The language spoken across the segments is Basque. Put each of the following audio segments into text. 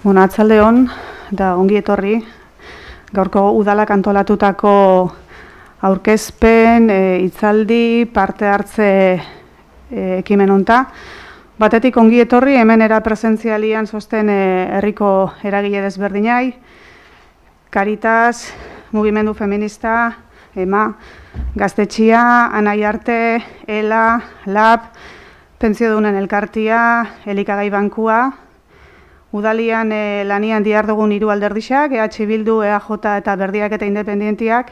Atxaldeon, da ongi etorri, gaurko udalak antolatutako aurkezpen, hitzaldi, parte hartze ekimen honta. Batetik ongi etorri, hemen era presentzialian zosten herriko eragile desberdinai, Caritas, Mugimendu Feminista, EMA, Gaztetxia, Anai Arte, ELA, LAB, Pentsiodunen Elkartia, Elikagai Bankua, Udalian lanian dihardugun hiru alderdixak, EH Bildu, EAJ eta Berdiak eta Independientiak,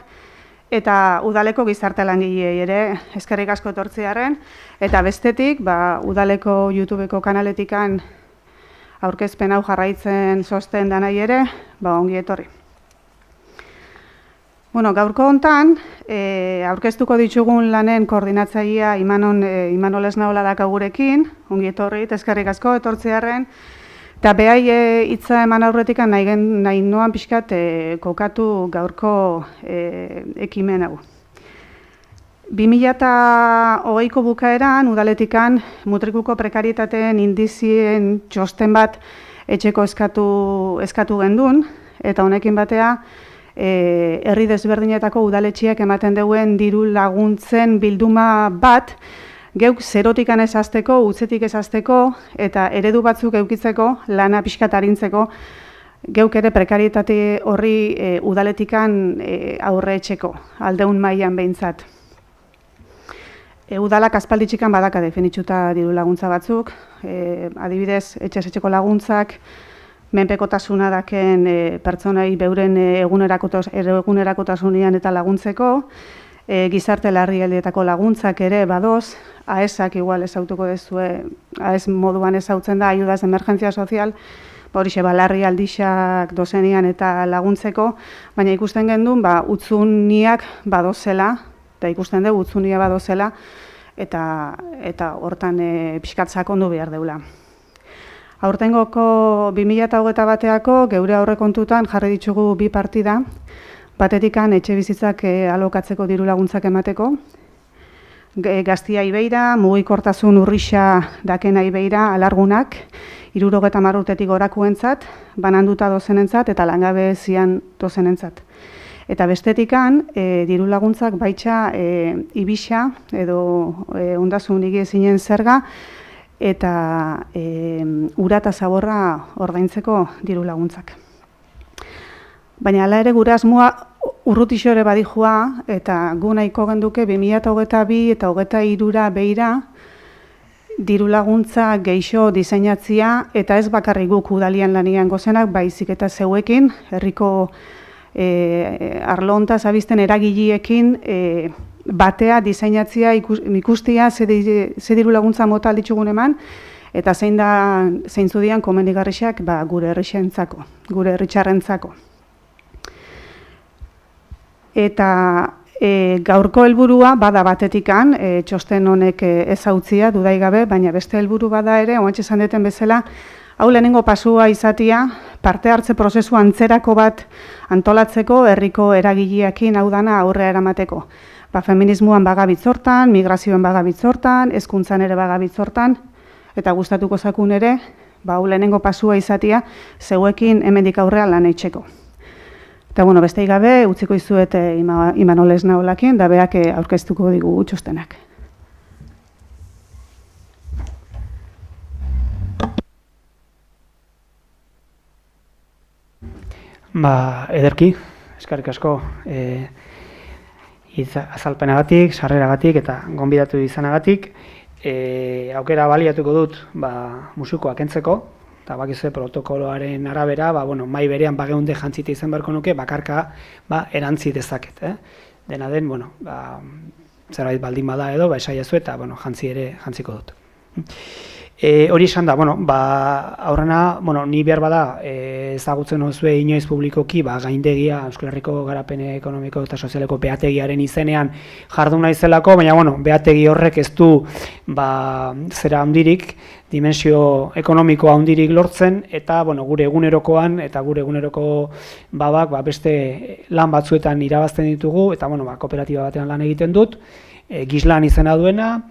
eta udaleko gizarte langilei ere eskerrik asko etortzearen, eta bestetik, udaleko YouTubeko kanaletikan aurkezpen hau jarraitzen zosten danai ere, ongi etorri. Gaurko hontan, aurkeztuko ditugun lanen koordinatzailea Imanol Esnaola dakagurekin, ongi etorri, eskerrik asko etortzearen, eta behai hitza eman aurretik nahi noan pixkat kokatu gaurko ekimen hau. 2020ko bukaeran, udaletikan mutrikuko prekarietateen indizien txosten bat etxeko eskatu gendun, eta honekin batea, herri desberdinetako udaletxiak ematen duen diru laguntzen bilduma bat, geuk zerotikan ez hasteko, utzetik ez hasteko, eta eredu batzuk eukitzeko, lana pixkat arintzeko, geuk ere prekarietate horri udaletikan aurre etxeko, aldeun mailan behintzat. Udalak aspalditxikan badaka definitxuta diru laguntza batzuk, adibidez, etxeko laguntzak, menpekotasuna daken pertsonai beuren egunerakotasunean eta laguntzeko, gizarte larrialdietako laguntzak ere badoz, AESak igual ezautuko dezue, AES moduan ezautzen da, ayudas de emergencia social, horixe larrialdixak dozenian eta laguntzeko, baina ikusten gendun, utzuniak badozela, eta ikusten dugu utzunia badozela, eta hortan pixkat sakondu behar deula. Aurtengoko 2021 bateako geure aurrekontutan jarri ditugu bi partida, batetikan etxe bizitzak alokatzeko diru laguntzak emateko, Gaztia Ibeira, mugikortasun urrixa dakena Ibeira, alargunak, 70 urtetik gorakuentzat, bananduta dozenentzat eta langabezian dozenentzat. Eta bestetikan, diru laguntzak baitxa Ibixa edo ondasun higiezinen zerga, eta ura eta zaborra ordaintzeko diru laguntzak. Baina hala ere gure asmoa urrutixore badijua, eta gu nahiko genduke 2022 eta 2023 beira diru laguntza geixo diseinatzia, eta ez bakarrik guk udalian lanian gozenak, baizik eta zeuekin, herriko arlo hontaz abizten eragiliekin batea diseinatzia ikustia ze diru laguntza mota alditzugun eman, eta zeintzu dian komendigarrixak gure herrixentzako, gure herritxarrentzako. Eta gaurko helburua bada batetikan, txosten honek ezautzia dudaigabe, baina beste helburu bada ere, oantxe esan deten bezala, hau lehenengo pasua izatia, parte hartze prozesu antzerako bat antolatzeko herriko eragileekin hau dana aurrera eramateko. Feminismoan bagabitzortan, migrazioan bagabitzortan, hezkuntzan ere bagabitzortan, eta gustatuko zakun ere, hau lehenengo pasua izatia, zeuekin hemendik aurrea lan eitxeko. Eta besteik gabe, utziko izuet Imanol Esnaolakin, da beak aurkeztuko digu txostenak. Ederki, eskerrik asko azalpenagatik, sarreragatik eta gonbidatu izanagatik. Aukera baliatuko dut musikoak entzeko, eta bakizue protokoloaren arabera, mai berean bageunde jantzite izan beharko nuke, bakarka erantzi dezaket. Dena den, zerbait baldin bada edo, esaiazu eta jantzi ere jantziko dut. Hori esan da, aurrena, ni behar bada ezagutzen hozue inoiz publikoki, gaindegia Euskal Herriko Garapen Ekonomiko eta Sozialeko behategiaren izenean jardun naizelako, baina behategi horrek ez du zera handirik, dimensio ekonomiko handirik lortzen, eta gure egunerokoan eta gure eguneroko babak beste lan batzuetan irabazten ditugu, eta kooperatiba batean lan egiten dut, Gislan izena duena,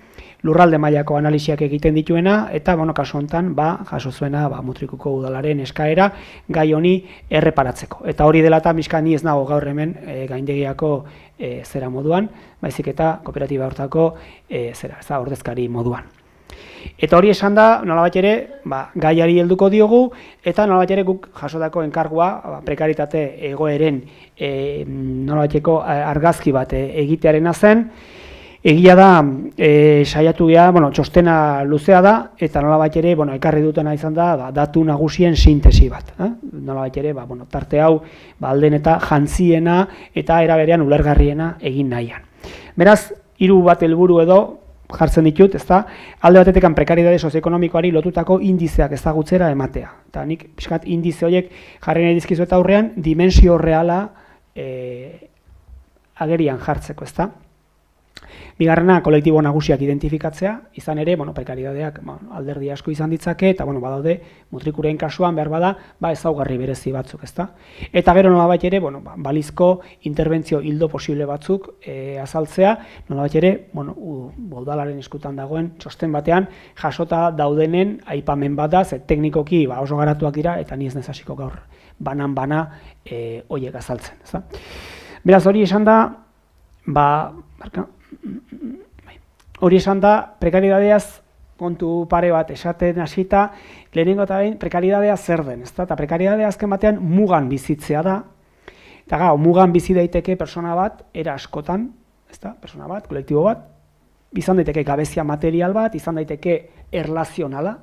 lurralde mailako analisiak egiten dituena, eta kasu honetan jaso zuena Mutrikuko udalaren eskaera gai honi erreparatzeko. Eta hori dela eta miska ni ez nago gaur hemen gaindegiako zera moduan, baizik eta kooperatiba hortako ordezkari moduan. Eta hori esan da, nolabait ere, gaiari helduko diogu, eta nolabait ere guk jasotako enkargua, prekaritate egoeren nolabaiteko argazki bat egitearena zen. Egia da, saiatu gea, txostena luzea da, eta nolabait ere, ekarri dutena izan da, datu nagusien sintesi bat. Nolabait ere, tarte hau, alden eta jantziena eta era berean ulergarriena egin nahian. Beraz, 3 bat helburu edo jartzen ditut, ezta? Alde batetik prekariedade sozioekonomikoari lotutako indizeak ezagutzera ematea. Eta nik pixkat indize horiek jarri nahi dizkizuet aurrean dimensio reala agerian jartzeko, ezta? Bigarrena, kolektibo nagusiak identifikatzea, izan ere, prekaridadeak alderdi asko izan ditzake, eta badaude, Mutrikuren kasuan behar bada, ezaugarri berezi batzuk, ezta? Eta gero nolabait ere, balizko interbentzio hildo posible batzuk azaltzea, nolabait ere, udalaren eskutan dagoen txosten batean jasota daudenen aipamen bat da, ze teknikoki oso garatuak dira, eta ni ez nezasiko gaur banan-bana horiek azaltzen, ezta? Beraz, hori esan da, prekaridadeaz kontu pare bat esaten hasita, lehenengo eta behin prekaridadea zer den, ezta? Eta prekaridadea azken batean mugan bizitzea da, eta mugan bizi daiteke persona bat, era askotan, ezta? Persona bat, kolektibo bat, izan daiteke gabezia material bat, izan daiteke erlazionala,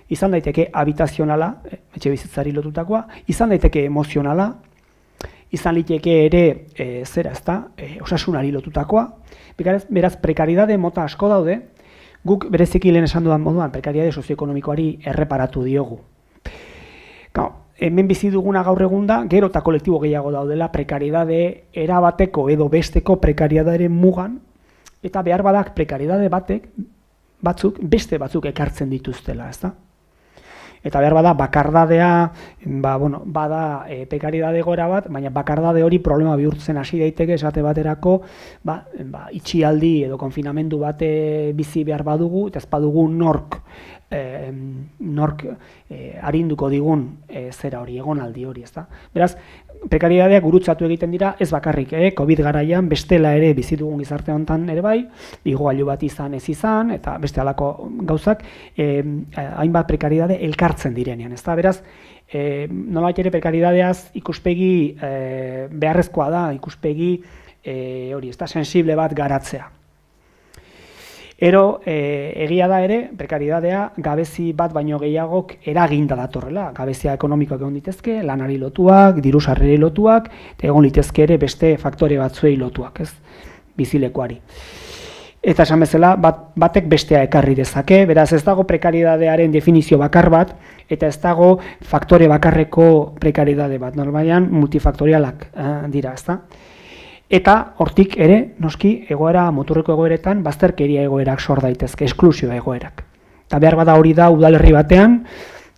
izan daiteke habitazionala, etxe bizitzari lotutakoa, izan daiteke emozionala, izan liteke ere osasunari lotutakoa. Beraz, prekaridade mota asko daude, guk bereziki lehen esan dudan moduan prekaridade sozioekonomikoari erreparatu diogu. Hemen bizi duguna gaur egun da, gero eta kolektibo gehiago daudela prekaridade erabateko edo besteko prekaridadearen mugan, eta behar badak prekaridade beste batzuk ekartzen dituztela, ezta? Eta behar bada, bakardadea, bada prekaridade egoera bat, baina bakardade hori problema bihurtzen hasi daiteke esate baterako, itxialdi edo konfinamendu bate bizi behar badugu, eta ez badugu nork arinduko digun zera hori, egonaldi hori, ezta? Beraz, prekaridadeak gurutzatu egiten dira, ez bakarrik, COVID garaian, bestela ere bizi dugun gizarte honetan ere bai, igogailu bat izan ez izan, eta beste halako gauzak, hainbat prekaridade elkartzen direnean, ezta? Beraz, nolabait ere prekaridadeaz ikuspegi beharrezkoa da, ikuspegi hori, ezta? Sensible bat garatzea. Ero, egia da ere, prekaridadea gabezi bat baino gehiagok eraginda datorrela. Gabezia ekonomikoak egon ditezke, lanari lotuak, diru sarrerei lotuak, eta egon litezke ere beste faktore batzuei lotuak, ez? Bizilekuari. Eta esan bezala, batek bestea ekarri dezake, beraz ez dago prekaridadearen definizio bakar bat, eta ez dago faktore bakarreko prekaridade bat. Normalean multifaktorialak dira, ezta? Eta hortik ere, noski, muturreko egoeretan, bazterkeria egoerak sor daitezke, esklusioa egoerak. Eta behar bada hori da udalerri batean,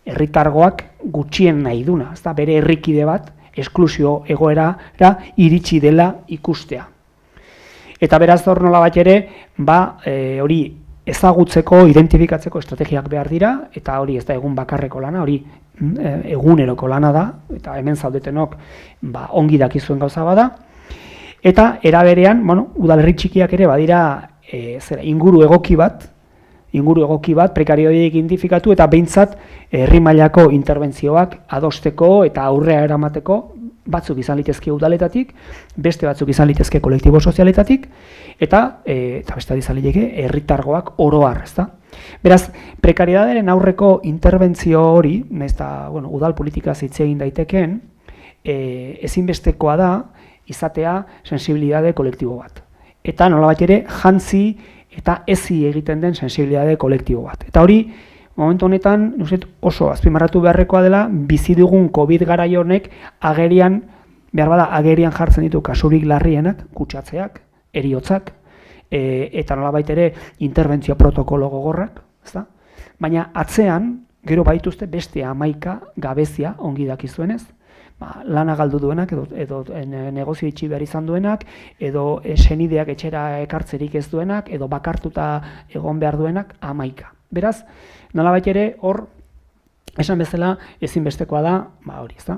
herritargoak gutxien nahi duna, ezta? Bere herrikide bat, esklusio egoerara iritsi dela ikustea. Eta beraz hor nolabait ere, hori ezagutzeko, identifikatzeko estrategiak behar dira, eta hori ez da egun bakarreko lana, hori eguneroko lana da, eta hemen zaudetenok ongi dakizuen gauza bada. Eta eraberean, udalerri txikiak ere badira inguru egoki bat prekaridadea identifikatu eta behintzat herri mailako interbentzioak adosteko eta aurrea eramateko batzuk izan litezke udaletatik, beste batzuk izan litezke kolektibo sozialetatik eta beste izan litezke herritargoak oro har, ezta? Beraz, prekaridadearen aurreko interbentzio hori, udal politika hitz egin daitekeen, ezinbestekoa da izatea sensibilidade kolektibo bat. Eta nolabait ere jantzi eta ezi egiten den sensibilidade kolektibo bat. Eta hori, momentu honetan, oso azpimarratu beharrekoa dela, bizi dugun COVID garai honek agerian jartzen ditu kasurik larrienak, kutsatzeak, heriotzak, eta nolabait ere interbentzio protokolo gogorrak, ezta? Baina atzean, gero baituzte beste 11 gabezia ongi dakizuenez, lana galdu duenak, edo negozio itxi behar izan duenak, edo senideak etxera ekartzerik ez duenak, edo bakartuta egon behar duenak, 11. Beraz, nolabait ere, hor, esan bezala, ezinbestekoa da, hori, ezta,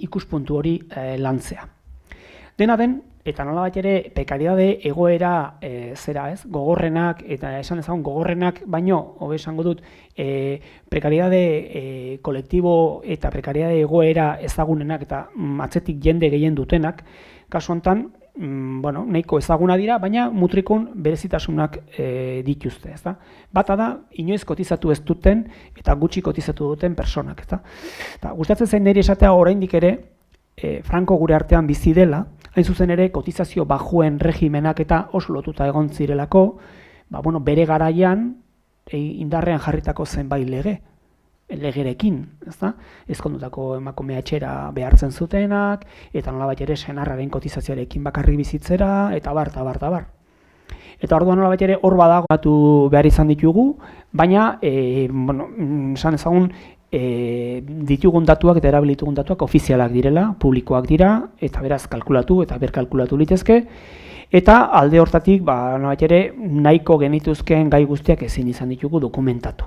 ikuspuntu hori lantzea. Dena den, eta nolabait ere, prekariedade egoera gogorrenak, eta esan ezagun gogorrenak, baino, hobe esango dut, prekariedade kolektibo eta prekariedade egoera ezagunenak eta atzetik jende gehien dutenak, kasu honetan, nahiko ezaguna dira, baina mutrikun berezitasunak dituzte, ezta? Bata da, inoiz kotizatu ez duten eta gutxi kotizatu duten personak, ezta? Gustatzen zain niri esatea oraindik ere, Franco gure artean bizi dela, hain zuzen ere kotizazio bajuen regimenak eta oso lotuta egon zirelako, bere garaian indarrean jarritako zenbait legerekin, ezta? Ezkondutako emakumea etxera behartzen zutenak, eta nolabait ere senarraren kotizazioarekin bakarrik bizitzera, eta bar. Eta orduan nolabait ere hor badago behar izan ditugu, baina, esan ezagun, ditugun datuak eta erabilitugun datuak ofizialak direla, publikoak dira, eta beraz kalkulatu eta berkalkulatu litezke, eta alde hortatik, nolabait ere, nahiko genituzkeen gai guztiak ezin izan ditugu dokumentatu.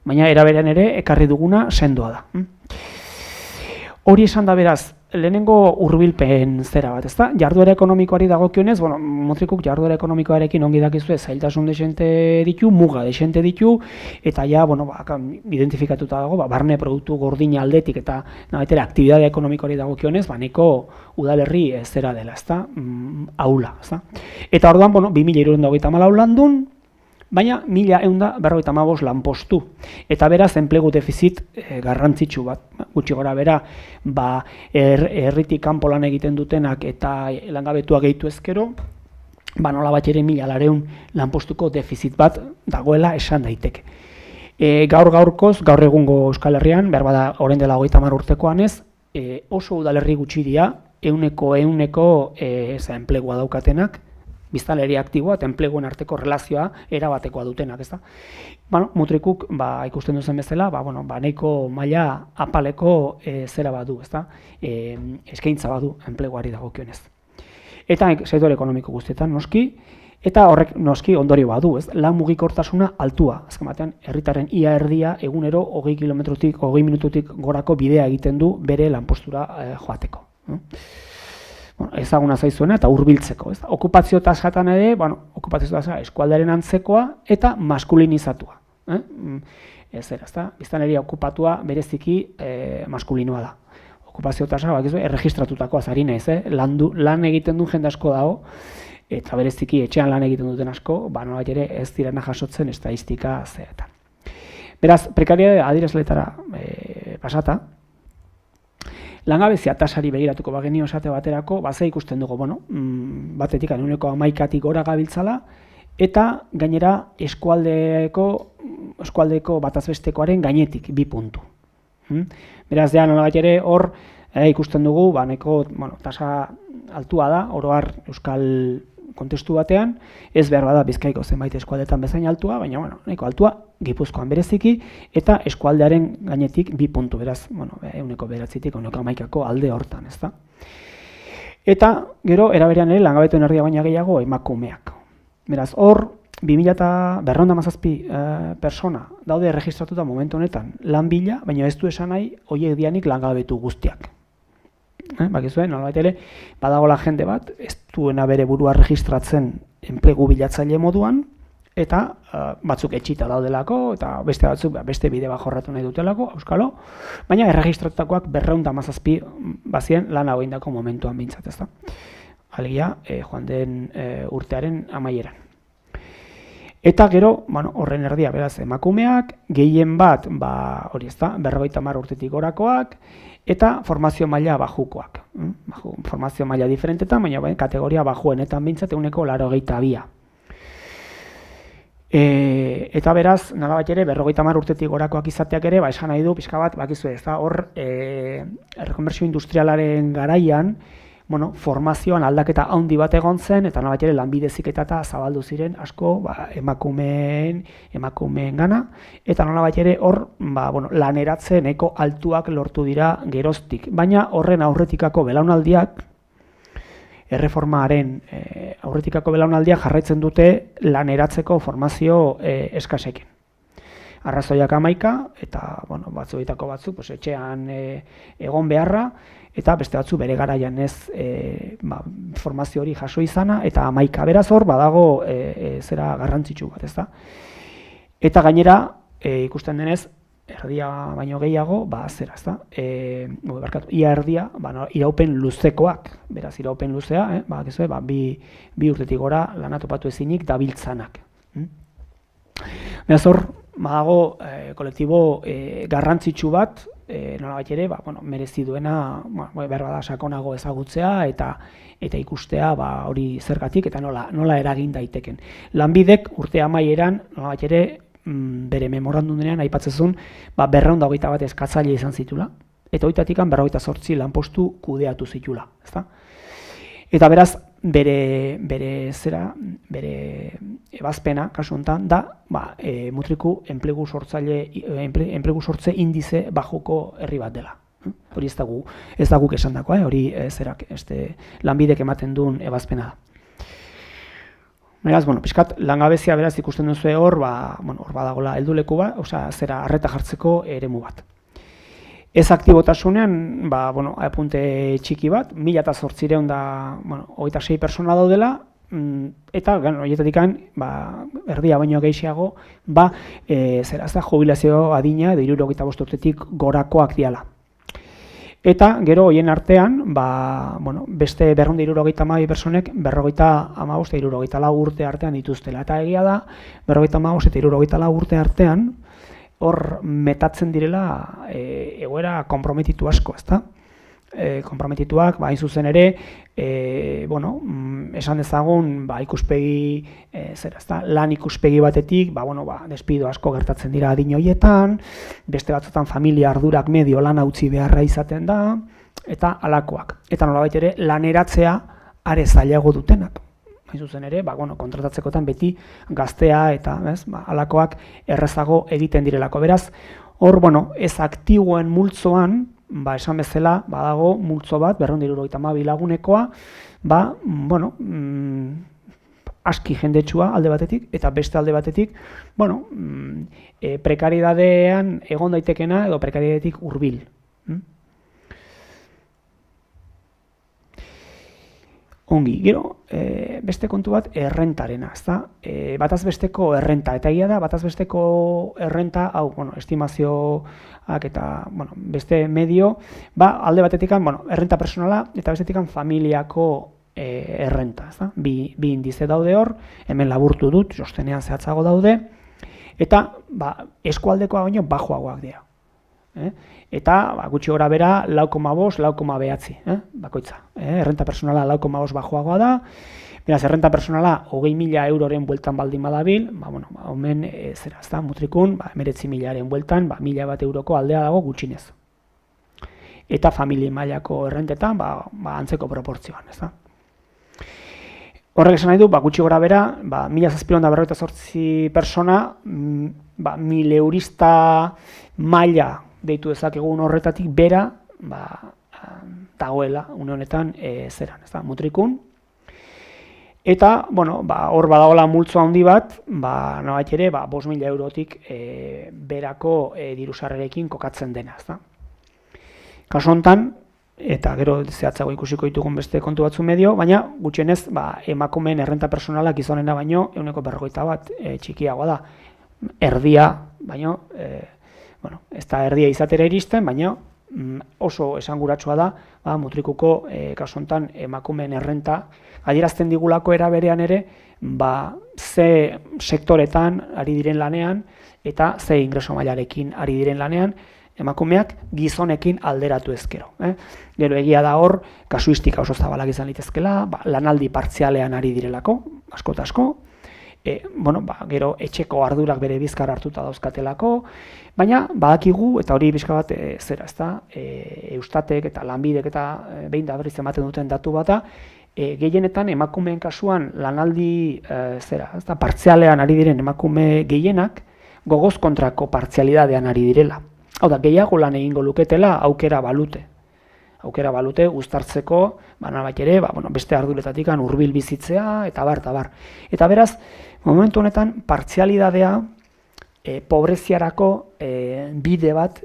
Baina eraberean ere, ekarri duguna sendoa da. Hori esan da beraz, lehenengo hurbilpen zera bat, ezta? Jarduera ekonomikoari dagokionez, Mutrikuk jarduera ekonomikoarekin ongi dakizue zailtasun desente ditu, muga desente ditu, eta ja, identifikatuta dago, barne produktu gordina aldetik eta nabetera aktibidade ekonomikoari dagokionez, nahiko udalerri zera dela, ezta? Aula, ezta? Eta orduan, 2034 landun, baina 1155 lanpostu. Eta beraz, enplegu defizit garrantzitsu bat, gutxi gora bera, herritik kanpo lan egiten dutenak eta langabetuak gehitu ezkero, nolabait ere 1200 lanpostuko defizit bat dagoela esan daiteke. Gaur-gaurkoz, gaur egungo Euskal Herrian, behar bada orain dela 30 urtekoan ez, oso udalerri gutxi dira, 100% enplegua daukatenak, biztanleria aktiboa eta enpleguen arteko relazioa erabatekoa dutenak, ezta? Mutrikuk ikusten duzen bezala, nahiko maila apaleko zera badu, ezta? Eskaintza badu enpleguari dagokionez. Eta sektore ekonomiko guztietan noski, eta horrek noski ondorio badu, ez? Lan mugikortasuna altua, azken batean herritarren ia erdia egunero 20 minututik gorako bidea egiten du bere lanpostura joateko. Ezaguna zaizuena eta hurbiltzeko. Okupazio tasatan ere, okupazio tasa eskualdearen antzekoa eta maskulinizatua. Biztanleria okupatua bereziki maskulinoa da. Okupazio tasa, erregistratutakoa zari naiz, lan egiten du jende asko dago, eta bereziki etxean lan egiten duten asko, nolabait ere ez direna jasotzen estatistika zeetan. Beraz, prekariedade adierazletara pasata, langabezia tasari begiratuko bagenio esate baterako, ze ikusten dugu, batetik 11%tik gora gabiltzala, eta gainera eskualdeko batazbestekoaren gainetik 2 puntu. Beraz, nolabait ere hor ikusten dugu, tasa altua da, oro har euskal kontestu batean, ez behar bada Bizkaiko zenbait eskualdetan bezain altua, baina nahiko altua Gipuzkoan bereziki, eta eskualdearen gainetik 2 puntu, beraz, 9%tik 11%ko alde hortan, ezta? Eta, gero, eraberean ere, langabetuen erdia baina gehiago emakumeak. Beraz, hor, 2.417 persona daude erregistratuta momentu honetan lan bila, baina ez du esan nahi, horiek dianik langabetu guztiak. Bakizue, nolabait ere, badagola jende bat, ez duena bere burua registratzen enplegu bilatzaile moduan, eta batzuk etxita daudelako, eta beste batzuk beste bide bat jorratu nahi dutelako, auskalo, baina erregistratakoak 217 bazien lan hau indako momentuan bintzat, ezta. Alegia, joan den urtearen amaieran. Eta gero, horren erdia, beraz, emakumeak, gehien bat, hori ezta, 50 urtetik gorakoak, eta formazio maila bajukoak. Formazio maila diferentetan, baina kategoria bajuenetan bintzat 82%. Eta beraz, nolabait ere, 50 urtetik gorakoak izateak ere, esan nahi du, pixka bat, bakizue, ez da, hor, rekonbertsio industrialaren garaian, formazioan aldaketa handi bat egon zen, eta nolabait ere lanbide heziketa eta zabaldu ziren asko emakumeen gana, eta nolabait ere hor laneratze nahiko altuak lortu dira geroztik. Baina horren aurretikako belaunaldiak, erreformaren aurretikako belaunaldiak jarraitzen dute laneratzeko formazio eskasekin. Arrazoiak 11, eta batzuetako batzuk etxean egon beharra, eta beste batzu bere garaian ez formazio hori jaso izana, eta 11 beraz hor badago zera garrantzitsu bat, ezta? Eta gainera, ikusten denez, erdia baino gehiago, zera, ezta? Ia erdia, iraupen luzekoak, beraz iraupen luzea, bi urtetik gora lana topatu ezinik dabiltzanak. Beraz hor, badago kolektibo garrantzitsu bat, nolabait ere, merezi duena behar bada sakonago ezagutzea eta ikustea hori zergatik eta nola eragin daiteken. Lanbidek urte amaieran, nolabait ere, bere memorandumunean aipatzezun 221 eskatzaile izan zitula, eta hoitatik 48 lanpostu kudeatu zitula, ezta? Eta beraz, bere ebazpena, kasu honetan, da Mutriku enplegu sortze indize bajuko herri bat dela. Hori ez da guk esandakoa, hori lanbidek ematen duen ebazpena da. Beraz, pixkat langabezia beraz ikusten duzu hor badagola helduleku bat, zera arreta jartzeko eremu bat. Ez aktibotasunean, apunte txiki bat, 1.826 persona daudela, eta horietatik erdia baino gehiago, jubilazio adina edo 65 urtetik gorakoak diala. Eta gero horien artean, beste 272 personek 55 eta 64 urte artean dituztela. Eta egia da, 55 eta 64 urte artean, hor metatzen direla egoera konprometitu asko, ezta? Konprometituak, hain zuzen ere, esan dezagun, ikuspegi, lan ikuspegi batetik, despido asko gertatzen dira adin horietan, beste batzutan familia ardurak medio lan utzi beharra izaten da, eta halakoak. Eta nolabait ere, laneratzea are zailago dutenak. Hain zuzen ere, kontratatzekotan beti gaztea eta halakoak errazago egiten direlako. Beraz, hor, ez aktiboen multzoan, esan bezala, badago multzo bat, 272 lagunekoa, aski jendetsua alde batetik, eta beste alde batetik, prekaridadean egon daitekena edo prekaridadetik hurbil. Ongi, gero, beste kontu bat errentarena, ezta? Bataz besteko errenta, eta egia da, bataz besteko errenta, hau, estimazioak eta, beste medio, alde batetik, errenta personala, eta bestetik familiako errenta, ezta? Bi indize daude hor, hemen laburtu dut, jostenean zehatzago daude, eta, eskualdekoa baino bajoagoak dira. Eta gutxi gora bera 4,5, 4,9 bakoitza. Errenta personala 4,5 bajoagoa da, beraz errenta personala 20.000 euroren bueltan baldin badabil, omen zera, ezta, Mutrikun 19.000aren bueltan, 1.000 euroko aldea dago gutxinez. Eta familia mailako errentetan, antzeko proportzioan, ezta. Horrek esan nahi du, gutxi gora bera, 1.748 persona, 1.000 eurista maila deitu dezakegun horretatik bera dagoela une honetan zeran, ezta, Mutrikun. Eta, hor badagoela multzo handi bat, nolabait ere, 5.000 eurotik berako diru-sarrerekin kokatzen dena, ezta. Kasu honetan, eta gero zehatzago ikusiko ditugun beste kontu batzu medio, baina gutxienez emakumeen errenta personala gizonena baino 151 txikiagoa da. Erdia, baino, ez da erdia izatera iristen, baina oso esanguratsua da Mutrikuko kasu honetan emakumeen errenta adierazten digulako era berean ere, ze sektoretan ari diren lanean eta ze ingreso mailarekin ari diren lanean, emakumeak gizonekin alderatu ezkero. Gero egia da hor, kasuistika oso zabalak izan litezkela, lanaldi partzialean ari direlako, asko eta asko, gero etxeko ardurak bere bizkar hartuta dauzkatelako, baina badakigu, eta hori bizka bat Eustatek eta Lanbidek eta behin da berriz ematen duten datu bata, gehienetan emakumeen kasuan lanaldi partzialean ari diren emakume gehienak gogoz kontrako partzialidadean ari direla. Hau da, gehiago lan egingo luketela aukera balute. Aukera balute uztartzeko, nolabait ere, beste arduretatik hurbil bizitzea, eta bar. Eta beraz, momentu honetan, partzialidadea pobreziarako bide bat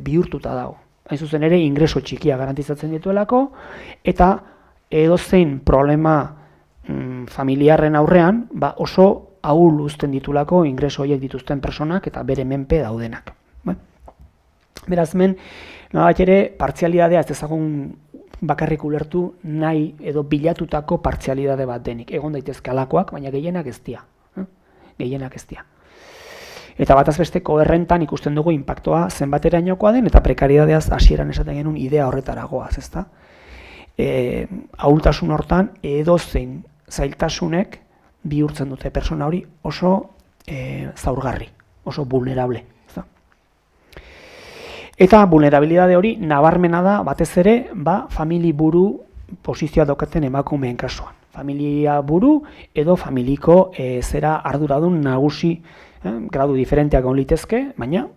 bihurtuta dago. Hain zuzen ere, ingreso txikia garantizatzen dituelako, eta edozein problema familiarren aurrean, oso ahul uzten ditulako ingreso horiek dituzten personak eta bere menpe daudenak. Beraz, hemen, nolabait ere, partzialidadea ez dezagun bakarrik ulertu nahi edo bilatutako partzialidade bat denik. Egon daitezke alakoak, baina gehienak ez dira. Gehienak ez dira. Eta bataz besteko errentan ikusten dugu inpaktoa zenbaterainokoa den eta prekaridadeaz hasieran esaten genuen idea horretaragoaz, ezta? Ahultasun hortan edozein zailtasunek bihurtzen dute pertsona hori oso zaurgarri, oso vulnerable. Eta vulnerabilidade hori nabarmena da batez ere famili buru posizioa daukaten emakumeen kasuan. Familia buru edo familiko arduradun nagusi, gradu diferenteak egon litezke, baina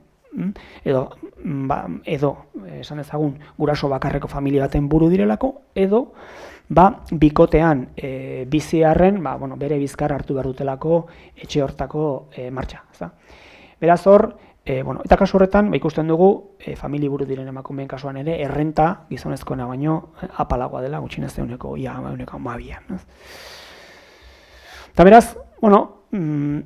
edo esan ezagun guraso bakarreko familia baten buru direlako, edo bikotean biziarren bere bizkar hartu behar dutelako etxe hortako martxa. Beraz hor, eta kasu horretan ikusten dugu famili buru diren emakumeen kasuan ere errenta gizonezkoena baino apalagoa dela gutxienez ehuneko 12an. Eta beraz,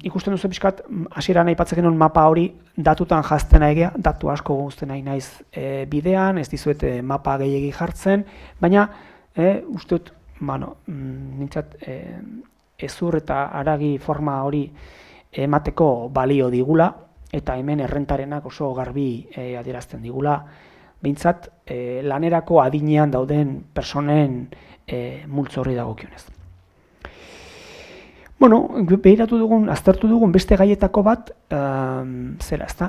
ikusten duzu pixkat hasieran aipatzen genuen mapa hori datutan jazten nahi datu asko guztien nahi naiz bidean, ez dizuet mapa gehiegi jartzen, baina uste dut, nintzat ezur eta haragi forma hori emateko balio digula, eta hemen errentarenak oso garbi adierazten digula, behintzat lanerako adinean dauden personen multzo horri dagokionez. Behiratu dugun, aztertu dugun beste gaietako bat,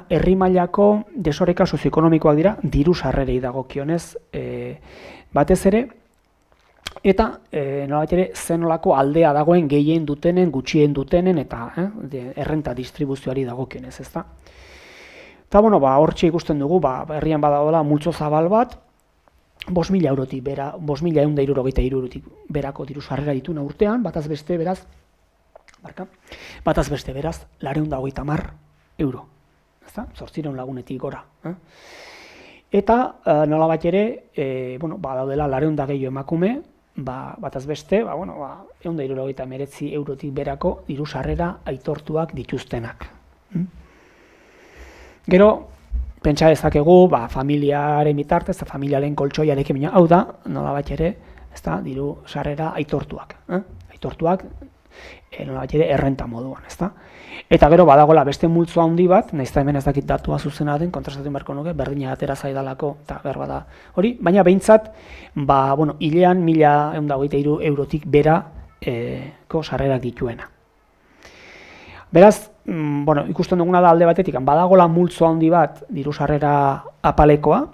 herri mailako desoreka sozioekonomikoak dira, diru sarrerei dagokionez batez ere, eta nolabait ere zenolako aldea dagoen gehien dutenen, gutxien dutenen eta errenta distribuzioari dagokionez, ezta? Eta hortxe ikusten dugu, herrian badagoela multzo zabal bat, 5.000 eurotik bera, 5.163 eurotik berako diru sarrera dituna urtean, bataz beste beraz 930 euro, ezta? 800 lagunetik gora. Eta nolabait ere, badaudela 900 gehiago emakume, bataz beste, 179 eurotik berako diru sarrera aitortuak dituztenak. Gero, pentsa dezakegu, familiaren bitartez, familiaren koltsoiarekin, hau da, nolabait ere, diru sarrera aitortuak. Aitortuak, nolabait ere, errenta moduan, ezta? Eta gero, badagoela beste multzo handi bat, nahiz eta hemen ez dakit datua zuzena den, kontrastatzen beharko nuke, berdina atera zaidalako, eta behar bada hori, baina behintzat, hilean 1.123 eurotik berako sarrerak dituena. Beraz, ikusten duguna da alde batetik, badagoela multzo handi bat diru sarrera apalekoa,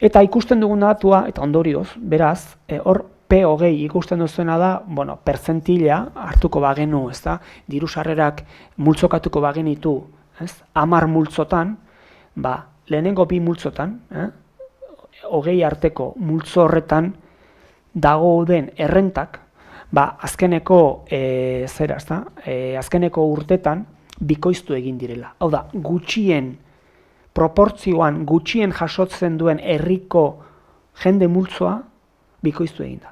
eta ikusten duguna datua, eta ondorioz, beraz, hor P20 ikusten duzuena da, pertzentila hartuko bagenu, ezta? Diru sarrerak multzokatuko bagenitu, 10 multzotan, lehenengo 2 multzotan, 20 arteko multzo horretan dagoen errentak, azkeneko azkeneko urtetan bikoiztu egin direla. Hau da, proportzioan gutxien jasotzen duen herriko jende multzoa bikoiztu egin da.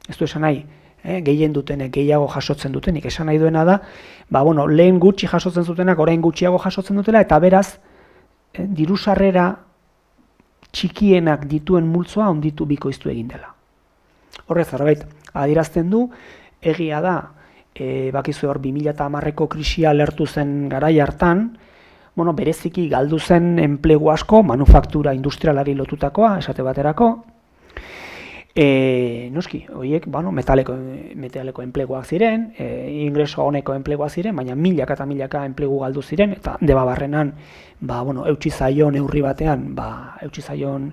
Ez du esan nahi, gehien dutenek gehiago jasotzen dutenik, esan nahi duena da, lehen gutxi jasotzen zutenak orain gutxiago jasotzen dutela, eta beraz, diru sarrera txikienak dituen multzoa onditu bikoiztu egin dela. Horrez, zerbait, adierazten du, egia da, bakizu hor 2010ko krisia lertu zen garai hartan, bereziki galdu zen enplegu asko, manufaktura industrialari lotutakoa, esate baterako, Noski, horiek metaleko enpleguak ziren, ingreso honeko enpleguak ziren, baina milaka eta milaka enplegu galdu ziren, eta Debabarrenan eutsi zaion neurri batean, eutsi zaion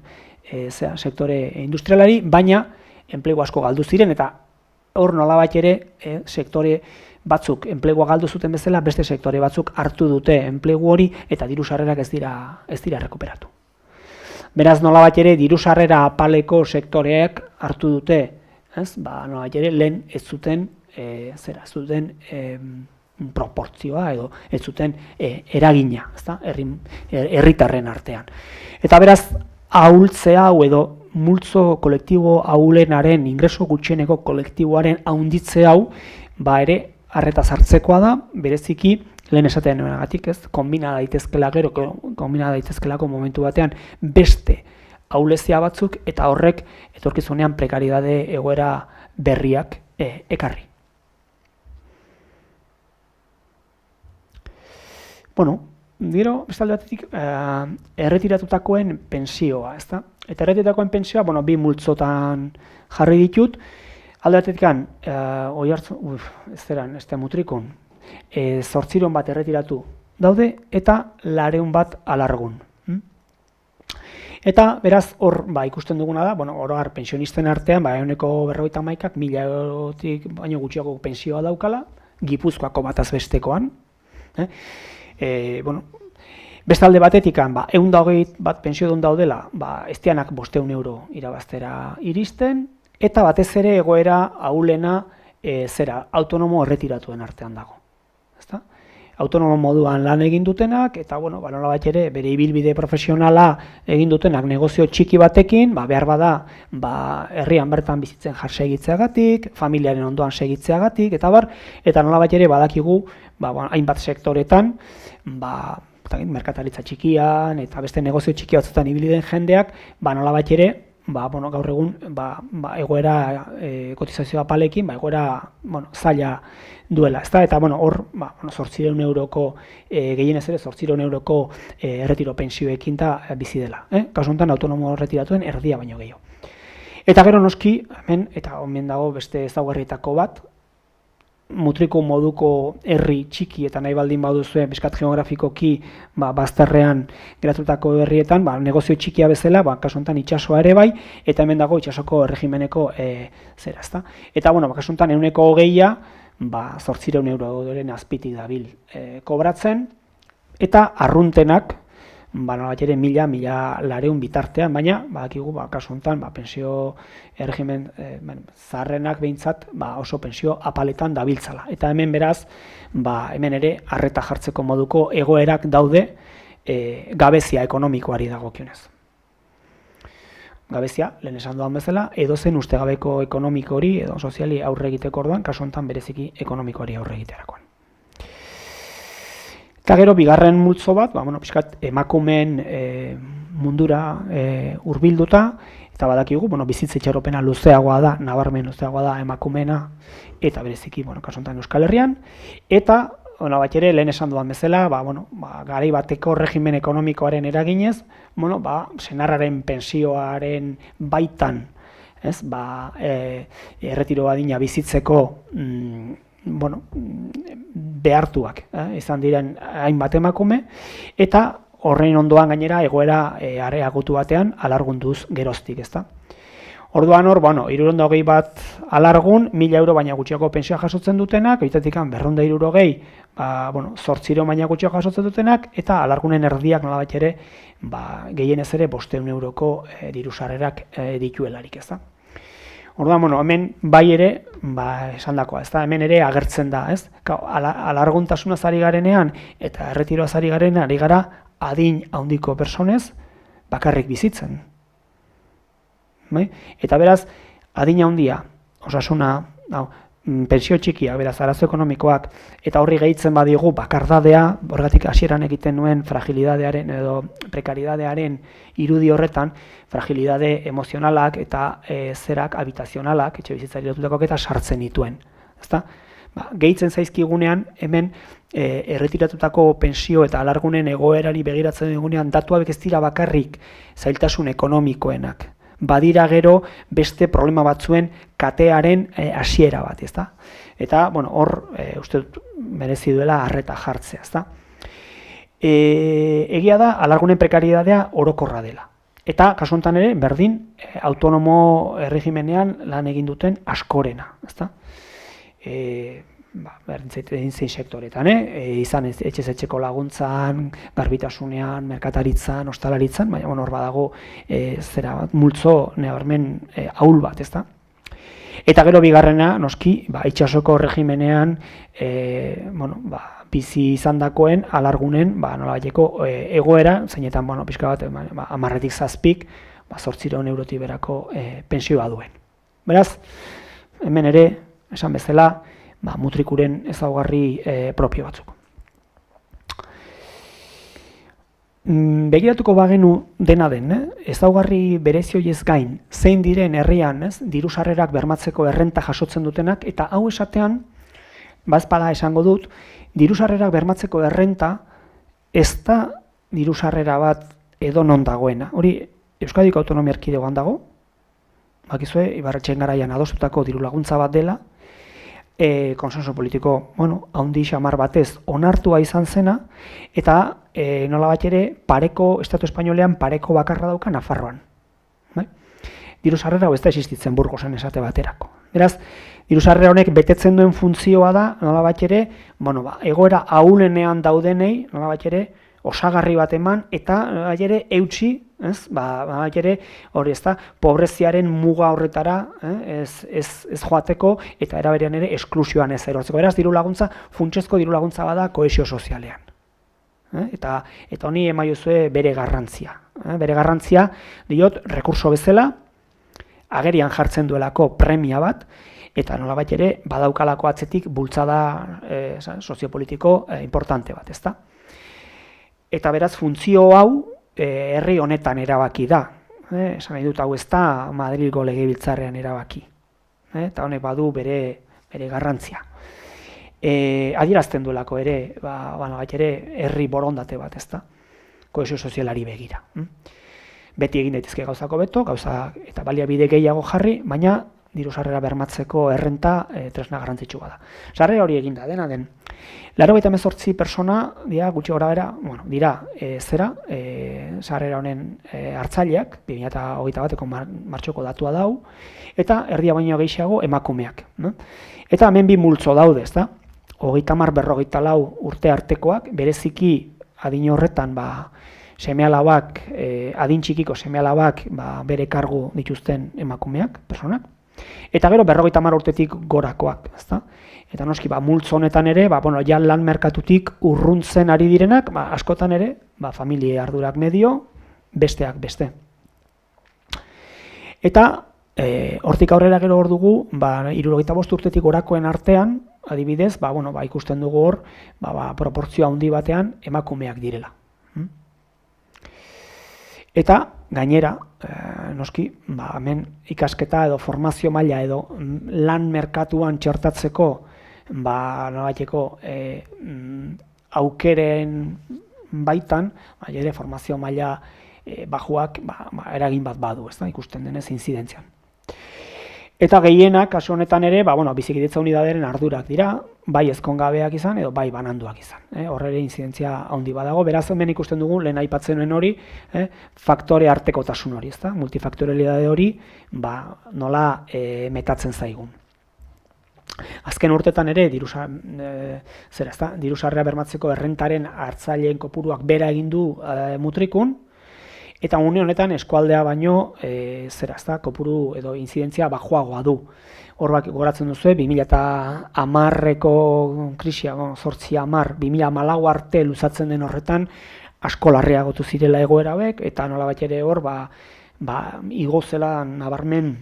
sektore industrialari, baina enplegu asko galdu ziren, eta hor nolabait ere sektore batzuk enplegua galdu zuten bezala, beste sektore batzuk hartu dute enplegu hori, eta diru sarrerak ez dira rekuperatu. Beraz, nolabait ere, diru sarrera apaleko sektoreak hartu dute, nolabait ere, lehen ez zuten proportzioa edo ez zuten eragina, herritarren artean. Eta beraz, ahultze hau edo multzo kolektibo ahulenaren, ingreso gutxieneko kolektiboaren handitze hau, ere, arreta sartzekoa da, bereziki, lehen esaten nuenagatik, konbina daitezkelako momentu batean beste ahulezia batzuk eta horrek etorkizunean prekaridade egoera berriak ekarri. Gero, bestalde batetik, erretiratutakoen pensioa, ezta? Eta erretiratutakoen pensioa, bi multzotan jarri ditut, alde batetik, mutrikun, 800 bat erretiratu daude eta 200 bat alargun. Eta beraz hor ikusten duguna da, oroar pensionisten artean, ehuneko 51 1000 eurotik baino gutxiago pensioa daukala, Gipuzkoako bataz bestekoan. Bestalde batetik, 120 bat pensiodun daudela, ez dianak 500 euro irabaztera iristen, eta batez ere egoera ahulena autonomo erretiratuen artean dago. Autonomo moduan lan egin dutenak, eta nolabait ere bere ibilbide profesionala egin dutenak negozio txiki batekin, behar bada herrian bertan bizitzen jar segitzeagatik, familiaren ondoan segitzeagatik, eta nolabait ere badakigu hainbat sektoretan, merkataritza txikian eta beste negozio txiki batzuetan ibili den jendeak, nolabait ere gaur egun egoera kotizazio apalekin, egoera zaila duela. Eta hor 800 euroko, gehienez ere 800 euroko erretiro pensioekin da bizi dela. Kasu honetan autonomo erretiratuen erdia baino gehiago. Eta gero noski, hemen dago beste ezaugarrietako bat, mutriko moduko herri txiki eta nahi baldin baduzue bizkat geografikoki bazterrean geratutako herrietan, negozio txikia bezala, kasu honetan itsasoa ere bai, eta hemen dago itsasoko erregimeneko zera, ezta. Eta kasu honetan 120a 800 euroren azpitik dabil kobratzen, eta arruntenak nolabait ere 1000-1200 bitartean, baina badakigu kasu honetan pensio erregimen zaharrenak behintzat oso pensio apaletan dabiltzala. Eta hemen beraz, hemen ere arreta jartzeko moduko egoerak daude gabezia ekonomikoari dagokionez. Gabezia, lehen esan duan bezala, edozen ustegabeko ekonomikori edo soziali aurre egiteko orduan, kasu honetan bereziki ekonomikoari aurre egiterakoan. Eta gero, bigarren multzo bat, pixkat emakumeen mundura hurbilduta, eta badakigu, bizitza itxaropena luzeagoa da, nabarmen luzeagoa da emakumeena, eta bereziki, kasu honetan Euskal Herrian, eta bat ere, lehen esan duan bezala, garai bateko regimen ekonomikoaren eraginez, senarraren pensioaren baitan, erretiro adina bizitzeko behartuak izan diren hainbat emakume, eta horrein ondoan gainera egoera areagotu batean alargunduz geroztik, ezta. Orduan hor, 320 bat alargun, 1000 euro baina gutxiago pensioa jasotzen dutenak, horitatik 260, 800 baina gutxiago jasotzen dutenak, eta alargunen erdiak nolabait ere, gehienez ere 500 euroko diru sarrerak dituelarik, ezta. Orduan, hemen bai ere, esandakoa, ezta, hemen ere agertzen da, ez? Alarguntasunaz ari garenean eta erretiroaz ari garenean ari gara adin handiko personez bakarrik bizitzen. Eta beraz, adina handia, osasuna, pensio txikiak, beraz, arazo ekonomikoak, eta horri gehitzen badigu bakardadea, horregatik hasieran egiten nuen fragilidadearen edo prekaridadearen irudi horretan, fragilidade emozionalak eta zerak habitazionalak, etxe bizitzari lotutakoak eta sartzen dituen. Gehitzen zaizkigunean, hemen erretiratutako pensio eta alargunen egoerari begiratzen dugunean, datuak ez dira bakarrik zailtasun ekonomikoenak. badira gero beste problema batzuen katearen hasiera bat, ezta? Eta, bueno, hor, uste dut merezi duela arreta jartzea, ezta? Egia da, alargunen prekariedadea orokorra dela. Eta, kasu honetan ere, berdin, autonomo erregimenean lan egin duten askorena, ezta? Berdin zein sektoretan, izan etxez etxeko laguntzan, garbitasunean, merkataritzan, ostalaritzan, baina hor badago zera bat, multzo nabarmen ahul bat, ezta? Eta gero bigarrena, noski, itsasoko regimenean bizi izandakoen alargunen nolabaiteko egoera, zeinetan pixka bat 10-tik 7, 800 eurotik berako pentsioa duen. Beraz, hemen ere, esan bezala, mutrikuren ezaugarri propio batzuk. Begiratuko bagenu dena den, ezaugarri berezioiez gain, zein diren herrian, diru sarrerak bermatzeko errenta jasotzen dutenak, eta hau esatean, bazpada esango dut, diru sarrerak bermatzeko errenta ez da diru sarrera bat edo non dagoena. Hori Euskadiko Autonomia Erkidegoan dago, bakizue, Ibarretxeen garaian adostutako diru laguntza bat dela, konsenso politiko, haundi xamar batez onartua izan zena, eta nolabait ere Estatu Espainolean pareko bakarra dauka Nafarroan. Diru sarrera ez da existitzen Burgosen esate baterako. Beraz, diru sarrera honek betetzen duen funtzioa da, nolabait ere, egoera ahulenean daudenei, nolabait ere, osagarri bat eman, eta nolabait ere, eutsi, nolabait ere, hori ez da, pobreziaren muga horretara ez joateko, eta eraberean ere, esklusioan ez erortzeko. Beraz, diru laguntza, funtsezko diru laguntza bada kohesio sozialean. Eta honi emaiozue bere garrantzia. Bere garrantzia, diot, rekurso bezala, agerian jartzen duelako premia bat, eta nolabait ere badaukalako atzetik bultzada soziopolitiko importante bat, ezta? Eta beraz funtzio hau herri honetan erabaki da. Esan nahi dut hau ez da Madrilgo legebiltzarrean erabaki. Eta honek badu bere garrantzia. Adierazten duelako ere, nolabait ere herri borondate bat, ezta? Kohesio sozialari begira. Beti egin daitezke gauzako beto, gauza eta baliabide gehiago jarri, baina diru sarrera bermatzeko errenta tresna garrantzitsua da. Sarrera hori eginda, dena den. 98 pertsona dira gutxi gorabehera, dira sarrera honen hartzaileak, 2021ko martxoko datua dau, eta erdia baino gehiago emakumeak. Eta hemen bi multzo daude, ezta? 30-44 urte artekoak, bereziki adin horretan seme-alabak, adin txikiko seme-alabak bere kargu dituzten emakumeak, personak. Eta gero 50 urtetik gorakoak, ezta? Eta noski, multzo honetan ere, ja lan merkatutik urruntzen ari direnak, askotan ere, familia ardurak medio, besteak beste. Eta hortik aurrera gero hor dugu, 75 urtetik gorakoen artean, adibidez, ikusten dugu hor, proportzio handi batean emakumeak direla. Eta gainera, noski, hemen ikasketa edo formazio maila edo lan merkatuan txertatzeko nolabaiteko aukeren baitan, ere formazio maila bajuak eragin bat badu, ez da, ikusten denez inzidentzian. Eta gehienak, kasu honetan ere, bizikidetza unidaderen ardurak dira, bai ezkongabeak izan edo bai bananduak izan. Horre inzidentzia handi badago, beraz hemen ikusten dugu, lehen aipatzen nuen hori, faktore artekotasun hori, ezta? Multifaktorialidade hori, nola metatzen zaigun. Azken urtetan ere, diru sarrera bermatzeko errentaren hartzaileen kopuruak bera egin du mutrikun, eta une honetan eskualdea baino kopuru edo inzidentzia bajoagoa du. Hor goratzen duzu, 2010ko krisia, 2014 arte luzatzen den horretan, asko larriagotu zirela egoera hauek, eta nolabait ere hor, igo zela nabarmen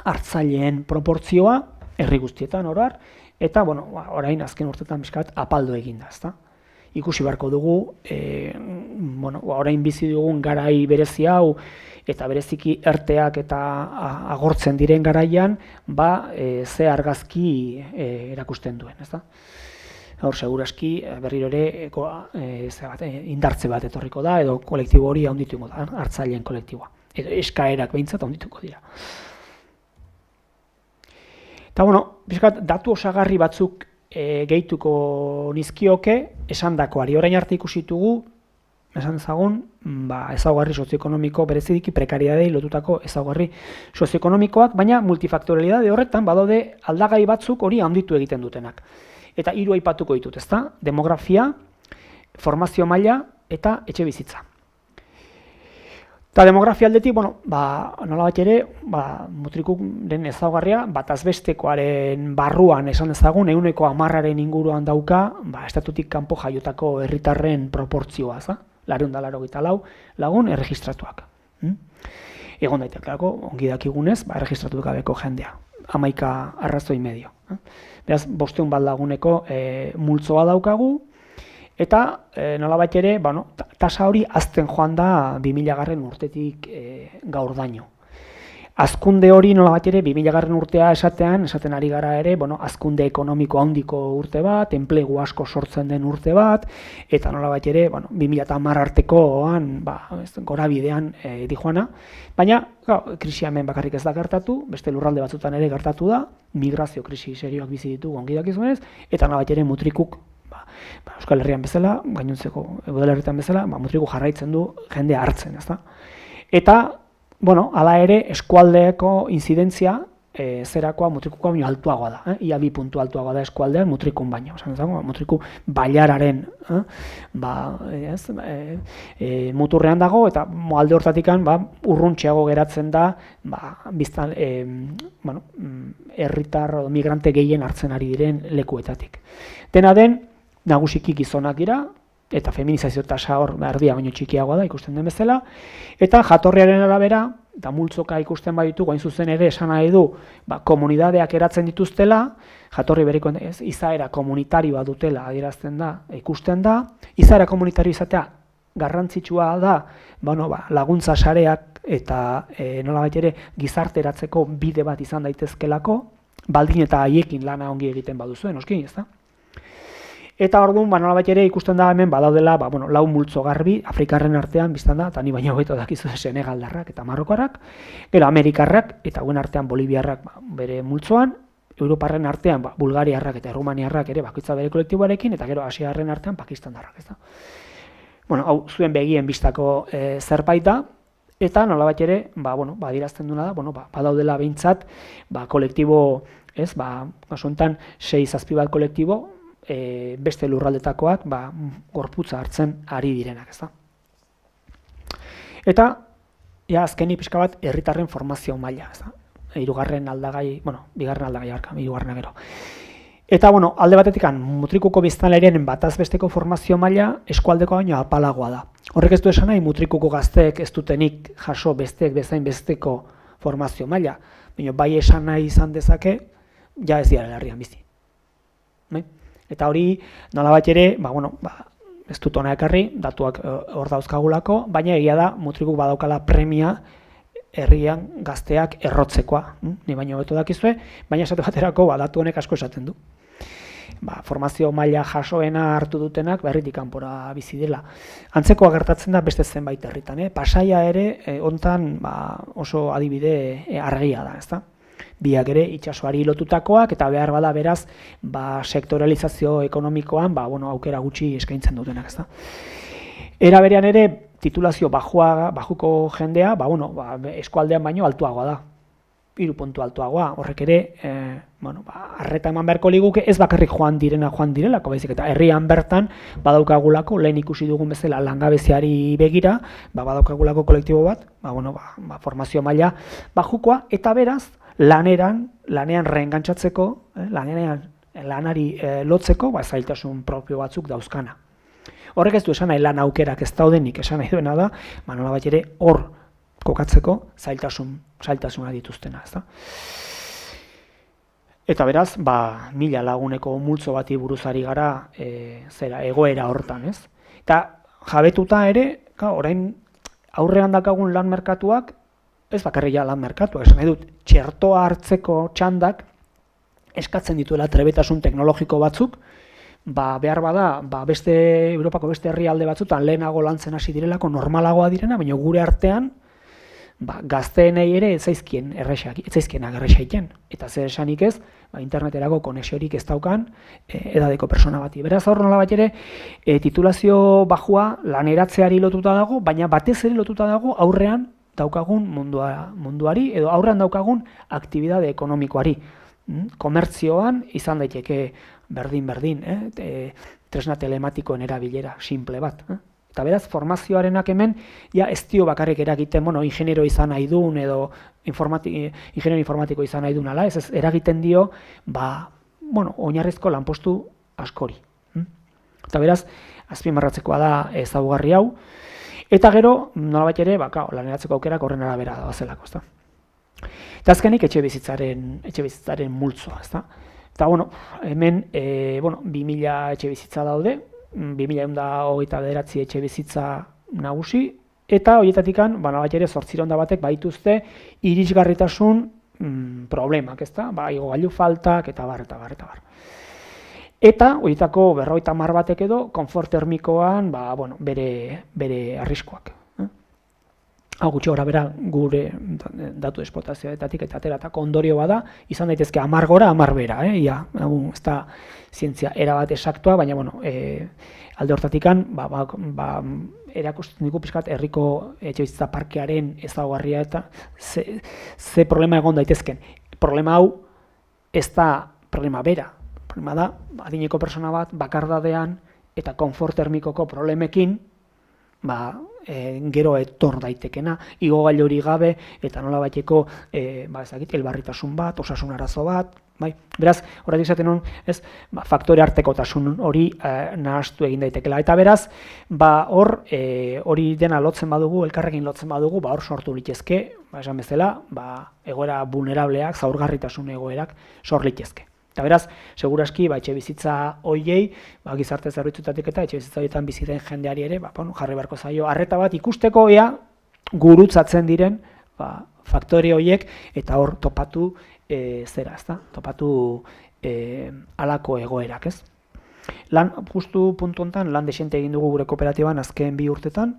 hartzaileen proportzioa, herri guztietan orar, eta orain azken urtetan bizkat apaldu eginda, ezta? Ikusi beharko dugu, orain bizi dugun garai berezi hau, eta bereziki erteak eta agortzen diren garaian, ze argazki erakusten duen, ezta? Hor, seguraski, berriro ere indartze bat etorriko da, edo kolektibo hori handituko da, hartzaileen kolektiboa. edo eskaerak behintzat handituko dira. Eta, bueno, bizkat, datu osagarri batzuk gehituko nizkioke esandakoari. Orain arte ikusitugu, esan ezagun, ezaugarri sozioekonomiko bereziki prekariedadei lotutako ezaugarri sozioekonomikoak, baina multifaktorialidade horretan badaude aldagai batzuk hori handitu egiten dutenak. Eta 3 aipatuko ditut, ezta? Demografia, formazio maila eta etxebizitza. Eta demografia aldetik, nolabait ere, mutrikuren ezaugarria, batazbestekoaren barruan esan ezagun, 10% inguruan dauka, estatutik kanpo jaiotako herritarren proportzioa, 284 lagun erregistratuak. Egon daitekelako, ongi dakigunez, erregistratu gabeko jendea, 11 arrazoi medio. Beraz, 500 bat laguneko multzoa daukagu, eta nolabait ere, tasa hori hazten joan da 2000 urtetik gaurdaino. Hazkunde hori nolabait ere 2000 urtea esaten ari gara ere, hazkunde ekonomiko handiko urte bat, enplegu asko sortzen den urte bat, eta nolabait ere 2010 artekoan gorabidean dijoana. Baina, krisia hemen bakarrik ez da gertatu, beste lurralde batzutan ere gertatu da, migrazio krisi serioak bizi ditugu ongi dakizunez, eta nolabait ere mutrikuk Euskal Herrian bezala, gainontzeko udalerritan bezala, mutriku jarraitzen du jende hartzen, ezta? Eta, hala ere, eskualdeeko inzidentzia zerakoa mutrikukoa baino altuagoa da. Ia 2 puntu altuagoa da eskualdean mutrikun baino. Mutriku bailararen muturrean dago, eta alde hortatikan urruntxeago geratzen da herritar migrante gehien hartzen ari diren lekuetatik. Dena den, nagusiki gizonak dira, eta feminizazio tasa hor erdia baino txikiagoa da ikusten den bezala, eta jatorriaren arabera, eta multzoka ikusten baditu, hain zuzen ere esan nahi du, komunidadeak eratzen dituztela, jatorri bereko izaera komunitarioa dutela adierazten da, ikusten da, izaera komunitario izatea garrantzitsua da, laguntza sareak eta nolabait ere gizarteratzeko bide bat izan daitezkelako, baldin eta haiekin lana ongi egiten baduzuen, noski, ezta? Eta orduan, nolabait ere ikusten da hemen badaudela, 4 multzo garbi, Afrikarren artean, biztan da, eta ni baino hobeto dakizu Senegaldarrak eta Marrokoarrak, gero Amerikarrak eta hauen artean Boliviarrak bere multzoan, Europarren artean Bulgariarrak eta Errumaniarrak ere bakoitza bere kolektiboarekin, eta gero Asiarren artean Pakistandarrak, ez da. Hau zuen begien bistako zerbait da, eta nolabait ere, adierazten duena da, badaudela behintzat, kolektibo, kasu honetan 6-7 bat kolektibo, beste lurraldetakoak gorputza hartzen ari direnak, ezta. Eta, azkenik pixka bat herritarren formazio maila, ezta. Hirugarren aldagai harka, hirugarrena gero. Eta, alde batetik, mutrikuko biztanlerien batazbesteko formazio maila eskualdeko baino apalagoa da. Horrek ez du esan nahi, mutrikuko gazteek ez dutenik jaso besteek bezain besteko formazio maila. Baina, bai esan nahi izan dezake, ja ez dira herrian bizi. Eta hori, nolabait ere, ez dut hona ekarri, datuak hor dauzkagulako, baina egia da, mutrikuk badaukala premia herrian gazteak errotzekoa. Ni baino hobeto dakizue, baina esate baterako datu honek asko esaten du. Formazio maila jasoena hartu dutenak herritik kanpora bizi dela. Antzekoa gertatzen da beste zenbait herritan. Pasaia ere, hontan oso adibide argia da, ezta? Biak ere itsasoari lotutakoak eta behar bada beraz sektoralizazio ekonomikoan aukera gutxi eskaintzen dutenak, ezta. Era berean ere titulazio bajuko jendea eskualdean baino altuagoa da. 3 puntu altuagoa. Horrek ere arreta eman beharko liguke ez bakarrik joan direlako, baizik eta herrian bertan badaukagulako lehen ikusi dugun bezala langabeziari begira, badaukagulako kolektibo bat, formazio maila bajukoa eta beraz lanean reengantzatzeko, lanari lotzeko, zailtasun propio batzuk dauzkana. Horrek ez du esan nahi lan aukerak ez daudenik esan nahi duena da, nolabait ere hor kokatzeko zailtasuna dituztena, ezta. Eta beraz, 1000 laguneko multzo bati buruzari gara egoera hortan, ez? Eta jabetuta ere, orain aurrean dakagun lan merkatuak, ez bakarria lan merkatuak, esan nahi dut, txertoa hartzeko txandak eskatzen dituela trebetasun teknologiko batzuk, behar bada, Europako beste herrialde batzutan lehenago lantzen hasi direlako normalagoa direna, baina gure artean, gazteenei ere ez zaizkienak erresa egiten, eta zer esanik ez, interneterako konexiorik ez daukan edadeko persona bati. Beraz, hor nolabait ere, titulazio bajua laneratzeari lotuta dago, baina batez ere lotuta dago aurrean daukagun munduari, edo aurrean daukagun aktibitate ekonomikoari. Komertzioan izan daiteke berdin-berdin, tresna telematikoen erabilera, simple bat. Eta beraz, formazioarenak hemen, ez dio bakarrik eragiten, ingeniero izan nahi duen, edo ingeniero informatiko izan nahi duen ala, ez eragiten dio, oinarrizko lanpostu askori. Eta beraz, azpimarratzekoa da ezaugarri hau, eta gero, nolabait ere, laneratzeko aukerak horren arabera da zelako, ezta. Eta azkenik etxe bizitzaren multzoa, ezta. Eta, hemen, 2000 etxe bizitza daude, 2029 etxe bizitza nagusi, eta horietatikan, nolabait ere, 800 batek baituzte irisgarritasun problemak, ezta, igogailu faltak, eta bar. Eta, horietako 50 batek edo, konfort termikoan, bere arriskuak. Hau gutxi gora bera gure datu esplotazioetatik eta ateratako ondorio bada, izan daitezke 10 gora, 10 bera, ez da zientzia erabat esaktua, baina, alde hortatikan, erakusten dugu pixkat herriko etxebizitza parkearen ezaugarria eta ze problema egon daitezken. Problema hau ez da problema bera, problema da, adineko persona bat, bakardadean eta konfort termikoko problemekin, gero etor daitekena, igogailu hori gabe, eta nolabaiteko elbarritasun bat, osasun arazo bat, beraz, horretik izaten hon, faktore artekotasun hori nahastu egin daitekela. Eta beraz, hori dena lotzen badugu, elkarrekin lotzen badugu, hor sortu litezke, esan bezala, egoera vulnerableak, zaurgarritasun egoerak sor litezke. Eta beraz, seguraski, etxe bizitza hoiei, gizarte zerbitzutatik eta etxe bizitza horietan biziten jendeari ere, jarri beharko zaio, arreta bat ikusteko ea gurutzatzen diren faktore horiek, eta hor topatu topatu halako egoerak, ez? Justu puntu honetan, lan desente egin dugu gure kooperatiban azken 2 urtetan,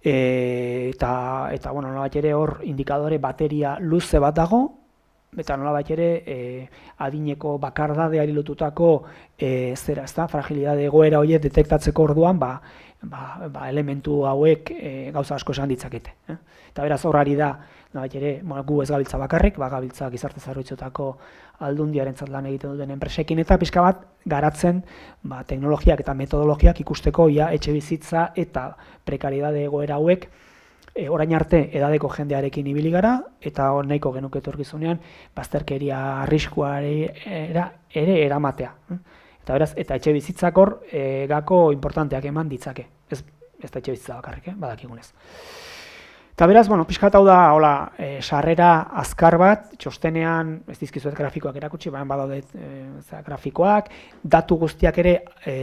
eta nolabait ere hor indikadore bateria luze bat dago, eta nolabait ere adineko bakardadeari lotutako fragilidade egoera horiek detektatzeko orduan elementu hauek gauza asko esan ditzakete. Eta beraz horrari da, nolabait ere, gu ez gabiltza bakarrik, gabiltza gizarte zerbitzuetako aldundiarentzat lan egiten duten enpresekin, eta pixka bat garatzen teknologiak eta metodologiak ikusteko etxe bizitza eta prekaridade egoera hauek orain arte edadeko jendearekin ibili gara, eta nahiko genuke etorkizunean bazterkeria arriskuari ere eramatea. Eta beraz, eta etxe bizitzak hor gako importanteak eman ditzake. Ez da etxe bizitza bakarrik, badakigunez. Eta beraz, pixkat hau da, sarrera azkar bat, txostenean, ez dizkizuet grafikoak erakutsi, baina badaude grafikoak, datu guztiak ere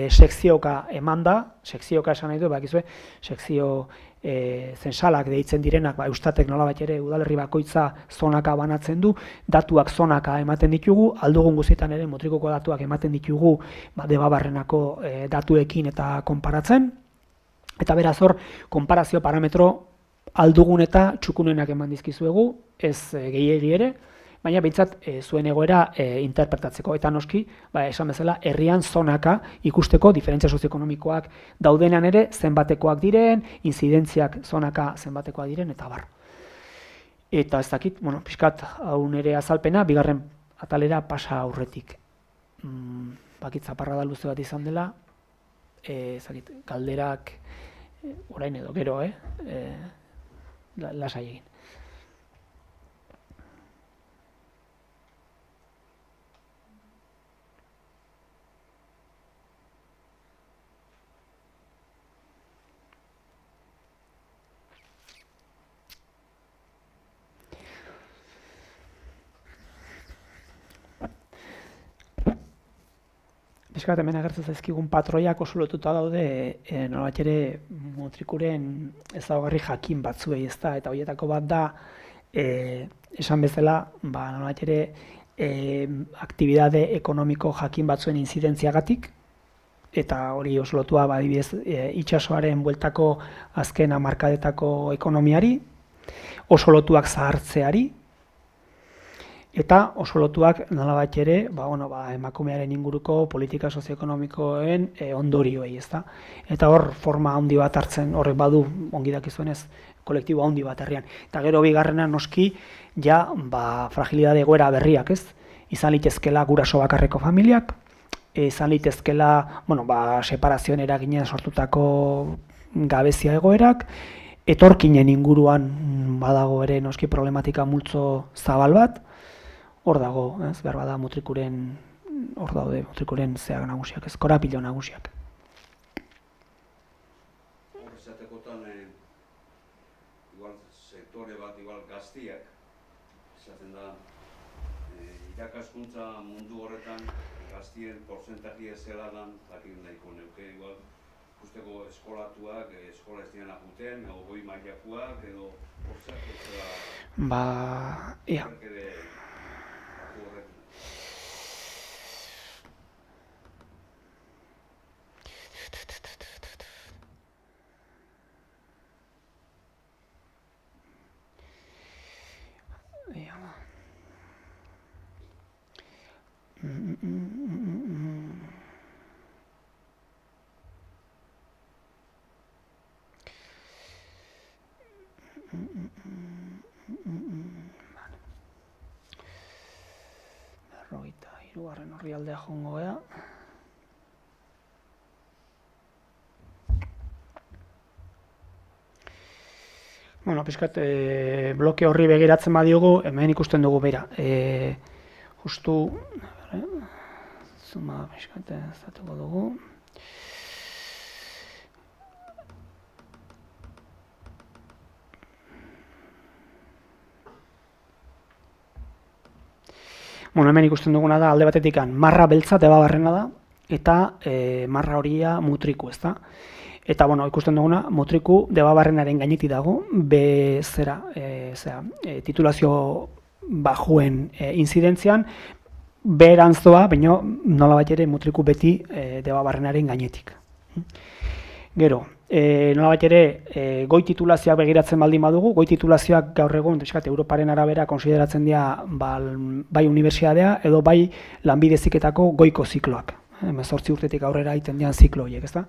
sekzioka eman da, sekzioka esan nahi du, bakizue, sekzio zensalak deitzen direnak, Eustatek nolabait ere udalerri bakoitza zonaka banatzen du, datuak zonaka ematen ditugu, aldugun guztietan ere motrikoko datuak ematen ditugu Debabarrenako datuekin eta konparatzen, eta beraz hor, konparazio parametro aldugun eta txukunenak eman dizkizuegu, ez gehiegi ere, baina behintzat zuen egoera interpretatzeko. Eta noski, esan bezala, herrian zonaka ikusteko diferentzia sozioekonomikoak daudenean ere zenbatekoak diren, inzidentziak zonaka zenbatekoak diren, eta bar. Eta ez dakit, pixkat hau nire azalpena, bigarren atalera pasa aurretik. Bakit zaparrada luze bat izan dela, galderak orain edo gero, lasai egin. Piskat hemen agertzen zaizkigun patroiak oso lotuta daude nolabait ere mutrikuren ezaugarri jakin batzuei, ezta, eta horietako bat da esan bezala, nolabait ere aktibitate ekonomiko jakin batzuen inzidentziagatik, eta hori oso lotua adibidez itsasoaren bueltako azken hamarkadetako ekonomiari. oso lotuak zahartzeari, eta oso lotuak nolabait ere, emakumearen inguruko politika sozioekonomikoen ondorioei, ezta? Eta hor forma handi bat hartzen, horrek badu ongi dakizuenez, kolektibo handi bat herrian. Eta gero bigarrena noski ja fragilidade egoera berriak, ez? Izan litezkela guraso bakarreko familiak, izan litezkela, separazioen eraginen sortutako gabezia egoerak, etorkinen inguruan badago ere noski problematika multzo zabal bat, hor dago, ez, behar bada hor daude mutrikuren zeak nagusiak, ez, korapilo nagusiak. Hor esatekotan, igual sektore bat, igual gaztiak, esaten da, irakaskuntza mundu horretan gaztien porzentajia zela dan, jakin nahiko neuke, igual, ikusteko eskolatuak, eskola ez dian ajuten, edo goi mailakuak, edo horzak ez zela... Ia. Berrogeita hirugarren orrialdea joango gea. Pixkat, bloke horri begiratzen badiogu, hemen ikusten dugu bera. Justu, zuma pixkat ezatuko dugu. Hemen ikusten duguna da, alde batetik marra beltza debabarrena da, eta marra horia mutriku, ezta? Eta, ikusten duguna, mutriku debabarrenaren gainetik dago, titulazio bajuen inzidentzian, beherantzoa, baina nolabait ere mutriku beti debabarrenaren gainetik. Gero, nolabait ere goi titulazioak begiratzen baldin badugu, goi titulazioak gaur egun, Europaren arabera konsideratzen dira bai unibertsitatea edo bai lanbide heziketako goiko zikloak. 18 urtetik aurrera egiten dian ziklo horiek, ezta?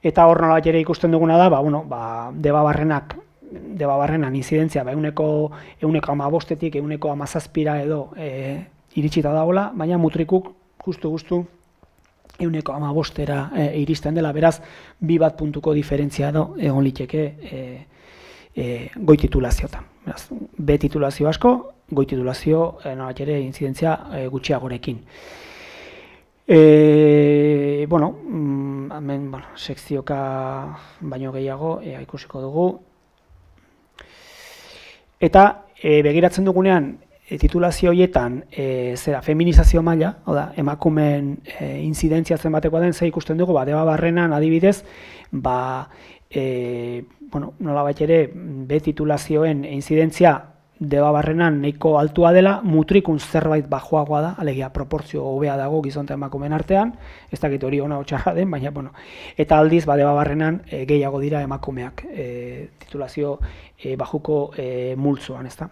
Eta hor nolabait ere ikusten duguna da, debabarrenan inzidentzia, ehuneko 15-etik ehuneko 17 edo iritsita dagoela, baina mutrikuk justu ehuneko 15era iristen dela, beraz, 2 bat puntuko diferentzia egon liteke goi titulazioetan. Beraz, B titulazio asko, goi titulazio nolabait ere inzidentzia gutxiagorekin. Hemen sekzioka baino gehiago ikusiko dugu. Eta begiratzen dugunean, titulazio horietan feminizazio maila, emakumeen inzidentzia zenbatekoa den, ze ikusten dugu, debabarrenan adibidez, nolabait ere B titulazioen inzidentzia debabarrenan nahiko altua dela, mutrikun zerbait bajoagoa da, alegia proportzio hobea dago gizon eta emakumeen artean, ez dakit hori ona txarra den, baina, eta aldiz, debabarrenan gehiago dira emakumeak titulazio bajuko multzoan, ez da.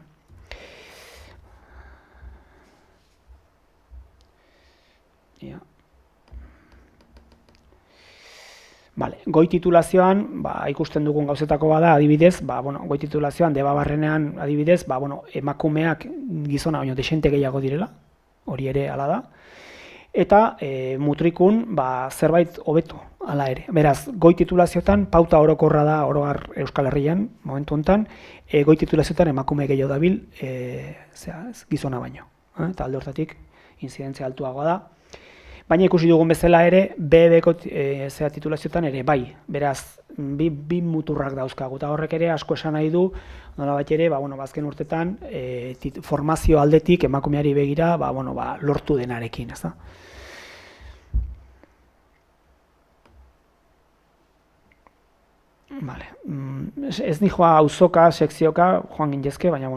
Goi titulazioan, ikusten dugun gauzetako bada, adibidez, goi titulazioan, debabarrenean, adibidez, emakumeak gizona baino desente gehiago direla, hori ere hala da, eta mutrikun zerbait hobeto, hala ere. Beraz, goi titulazioetan, pauta orokorra da orogar Euskal Herrian, momentu honetan, goi titulazioetan emakume gehiago dabil gizona baino. Eta alde hortatik, inzidentzia altuagoa da. Baina ikusi dugun bezala ere, B-eko titulazioetan ere bai, beraz, bi muturrak dauzkagu, eta horrek ere asko esan nahi du, nolabait ere, azken urtetan, formazio aldetik emakumeari begira, lortu denarekin, ez da. Ez nijoa auzoka, sekzioka, joan gintezke, baina,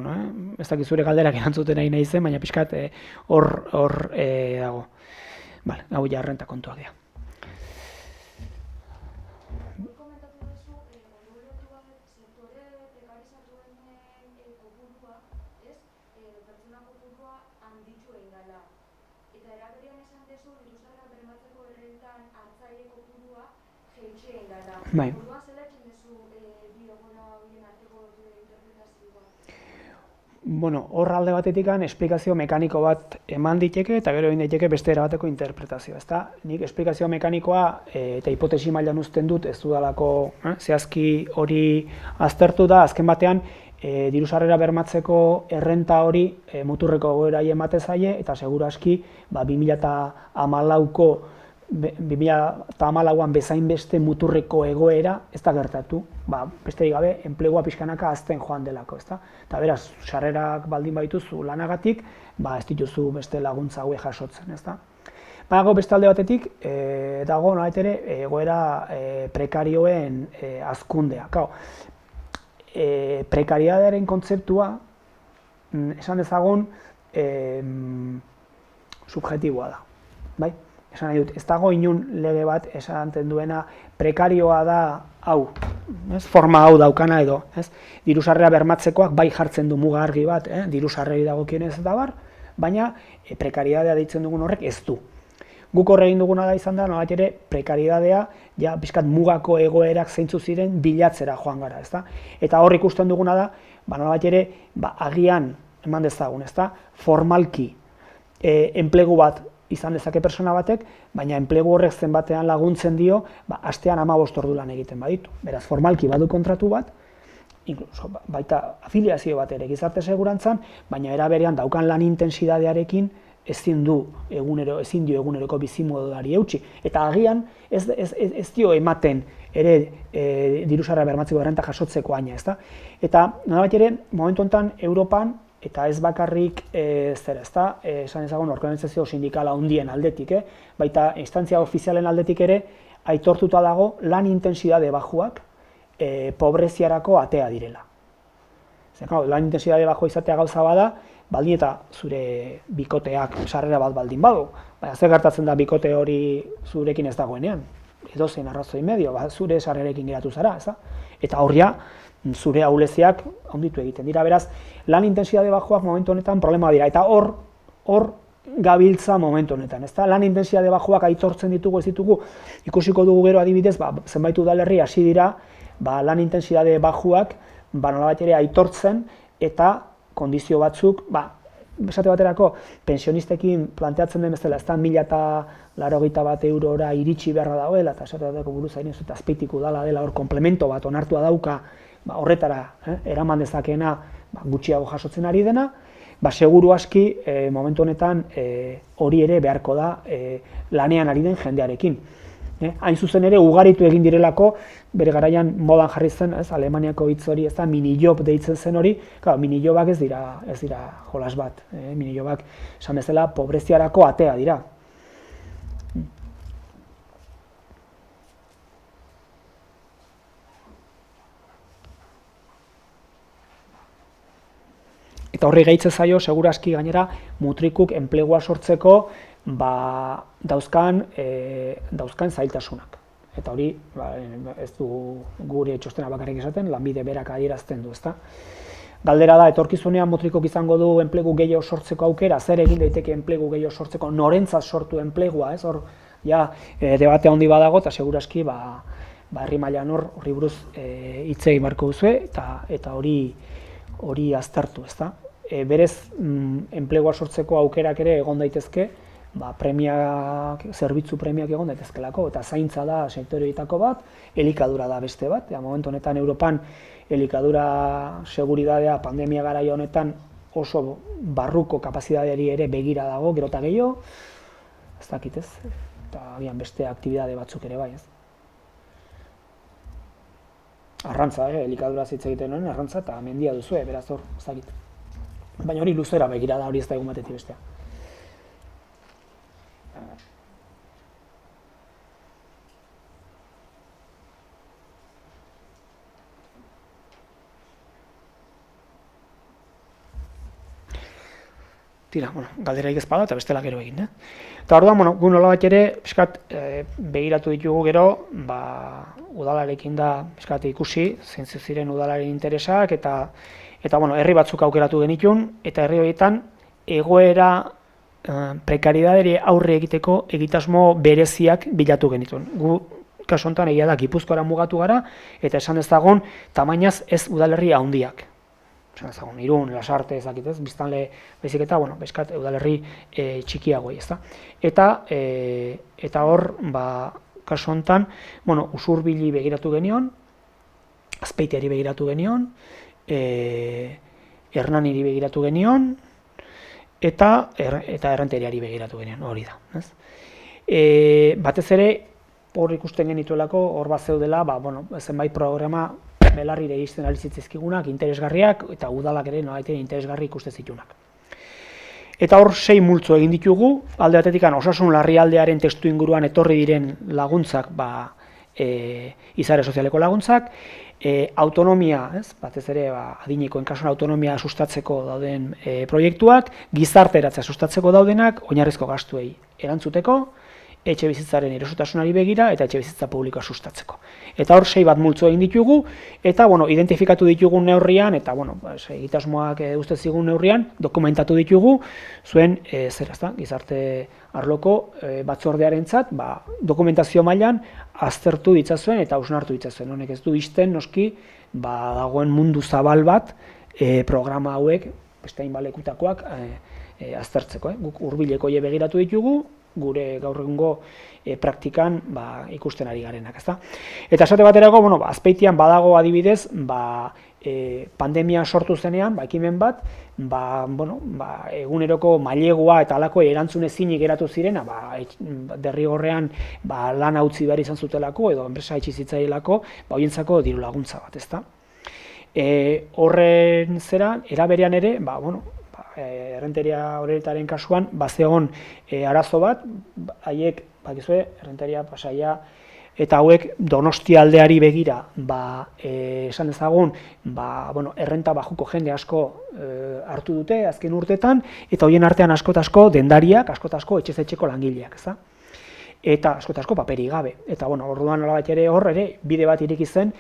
ez dakit zure galderak erantzuten nahi zen, baina pixkat hor dago. Hau ja errenta kontuak dira. Komentatu duzu, orduletuak sektore prekarizatuen pertsona kopurua handitu egin dela. Eta eraberean esan dezu, diru-sarrerak bermatzeko errentan hartzaile kopurua jaitsi egin dela. Bai. Orduan zela etxen dezu bi egoera horien arteko interpretazioa? Bueno, hor alde batetik esplikazio mekaniko bat eman diteke eta gero egin daiteke beste era bateko interpretazioa, ezta? Nik esplikazio mekanikoa eta hipotesi mailan uzten dut ez dudalako zehazki hori aztertu da, azken batean diru-sarrera bermatzeko errenta hori muturreko egoerari ematen zaie eta seguraski 2014an bezain beste muturreko egoera ez da gertatu, besterik gabe enplegua pixkanaka hazten joan delako, ezta? Eta beraz, sarrerak baldin baituzu lanagatik, ez dituzu beste laguntza hauek jasotzen, ezta? Baina beste alde batetik dago nolabait ere egoera prekarioen hazkundea. Prekaridadearen kontzeptua esan dezagun subjektiboa da, bai? Esan nahi dut, ez dago inun lege bat esaten duena prekarioa da hau, forma hau daukana edo, diru-sarrera bermatzekoak bai jartzen du muga argi bat, diru-sarrerei dagokionez eta bar, baina prekaridadea deitzen dugun horrek ez du. Guk horre egin duguna da izan da, nolabait ere prekaridadea pixkat mugako egoerak zeintzu ziren bilatzera joan gara, ezta? Eta hor ikusten duguna da, nolabait ere agian eman dezagun, ezta? Formalki enplegu bat izan dezake pertsona batek, baina enplegu horrek zenbatean laguntzen dio, astean 15 ordu lan egiten baditu. Beraz, formalki badu kontratu bat, inkluso baita afiliazio bat ere gizarte segurantzan, baina era berean daukan lan intentsidadearekin ezin dio eguneroko bizimodari eutsi. Eta agian ez dio ematen ere diru-sarrera bermatzeko errenta jasotzeko haina, ezta? Eta nolabait ere, momentu honetan Europan eta ez bakarrik esan ezagun organizazio sindikala handien aldetik, baita instantzia ofizialen aldetik ere aitortuta dago lan intentsitate baxuak pobreziarako atea direla. Lan intentsitate baxua izatea gauza bada, baldin eta zure bikoteak sarrera bat baldin badu, baina zer gertatzen da bikote hori zurekin ez dagoenean, edozein arrazoi medio, zure sarrerekin geratu zara, eta horria zure ahuleziak handitu egiten dira, beraz, lan intentsitate baxuak momentu honetan problema dira, eta hor gabiltza momentu honetan, ezta? Lan intentsitate baxuak aitortzen ditugu, ez ditugu, ikusiko dugu gero adibidez, zenbait udalerri hasi dira, lan intentsitate baxuak, nolabait ere aitortzen, eta kondizio batzuk, esate baterako, pensionistekin planteatzen den bezala, ez da 1.081 eurora iritsi beharra dagoela, eta esate baterako buruz hain ez, eta azpeitik udala dela hor komplemento bat onartua dauka, horretara eraman dezakeena gutxiago jasotzen ari dena, seguru aski momentu honetan hori ere beharko da lanean ari den jendearekin. Hain zuzen ere ugaritu egin direlako, bere garaian modan jarri zen, Alemaniako hitz hori, ez da, mini-job deitzen zen hori, mini-jobak ez dira jolas bat, mini-jobak esan bezala pobreziarako atea dira. Eta horri gehitzen zaio, seguraski gainera, mutrikuk enplegua sortzeko dauzkan zailtasunak. Eta hori, ez du gure txostena bakarrik esaten, lanbide berak adierazten du, ezta? Galdera da, etorkizunean mutrikok izango du enplegu gehiago sortzeko aukera, zer egin daiteke enplegu gehiago sortzeko, norentzat sortu enplegua, ez? Hor, debate handi badago, eta seguraski, herri mailan horri buruz hitz egin beharko duzue, eta hori aztertu, ezta? Berez, enplegua sortzeko aukerak ere egon daitezke, zerbitzu premiak egon daitezkelako, eta zaintza da sektoreetako bat, elikadura da beste bat, momentu honetan Europan elikadura seguridadea pandemia garaia honetan oso barruko kapazitateari ere begira dago, gero eta gehiago, ez dakit ez, eta agian beste aktibitate batzuk ere bai ez. Arrantza, elikadura hitz egiten honen, arrantza eta mendia duzue, beraz hor, ez dakit. Baina hori luzera begira da, hori ez da egun batetik bestea. tira, galderaik ez bada eta bestela gero egin. Eta orduan, gu nolabait ere, pixkat, begiratu ditugu gero, udalarekin da, pixkat ikusi, zeintzu ziren udalaren interesak, eta herri batzuk aukeratu genitun, eta herri horietan egoera prekaridaderi aurre egiteko egitasmo bereziak bilatu genitun. Gu, kasu honetan, egia da, Gipuzkoara mugatu gara, eta esan dezagun, tamainaz ez udalerri handiak. Esan dezagun, Irun, Lasarte, ezakit ez, biztanle baizik eta, bezkat udalerri txikiagoi, ezta. Eta hor, kasu honetan, Usurbili begiratu genion, Azpeitiari begiratu genion, Hernaniri begiratu genion, eta Errenteriari begiratu genion, hori da. Batez ere, hor ikusten genituelako, hor bat zeudela, zenbait programa belarrire izten alizitzizkigunak, interesgarriak, eta udalak ere nolaiten interesgarri ikuste zitunak. Eta hor 6 multzo egin ditugu, alde batetik osasun larrialdearen testu inguruan etorri diren laguntzak, izare sozialeko laguntzak, autonomia, batez ere adinekoen kasuan autonomia sustatzeko dauden proiektuak, gizarteratzea sustatzeko daudenak, oinarrizko gastuei erantzuteko, etxe bizitzaren erosotasunari begira eta etxe bizitza publikoa sustatzeko. Eta hor 6 bat multzo egin ditugu, eta identifikatu ditugun neurrian, eta egitasmoak uste zigun neurrian, dokumentatu ditugu, zuen gizarte arloko batzordearentzat, dokumentazio mailan aztertu ditzazuen eta hausnartu ditzazuen. Honek ez du isten, noski, dagoen mundu zabal bat programa hauek, beste hainbat lekutakoak aztertzeko. Guk hurbileko begiratu ditugu, gure gaur egungo praktikan ikusten ari garenak, ezta. Eta esate baterako, Azpeitian badago adibidez, pandemia sortu zenean, ekimen bat, eguneroko mailegua eta halako erantzun ezinik geratu zirena, derrigorrean lana utzi behar izan zutelako edo enpresa itxi zitzaielako, horientzako diru laguntza bat, ezta. Horren zera, eraberean ere, Errenteria Horretaren kasuan, bazegon arazo bat, haiek, Errenteria Pasaia, eta hauek Donostia aldeari begira, esan dezagun, errenta bajuko jende asko hartu dute azken urtetan, eta horien artean asko dendariak, asko etxez-etxeko langileak, ezta? Eta asko paperi gabe. Eta orduan nolabait ere hor ere bide bat ireki zen,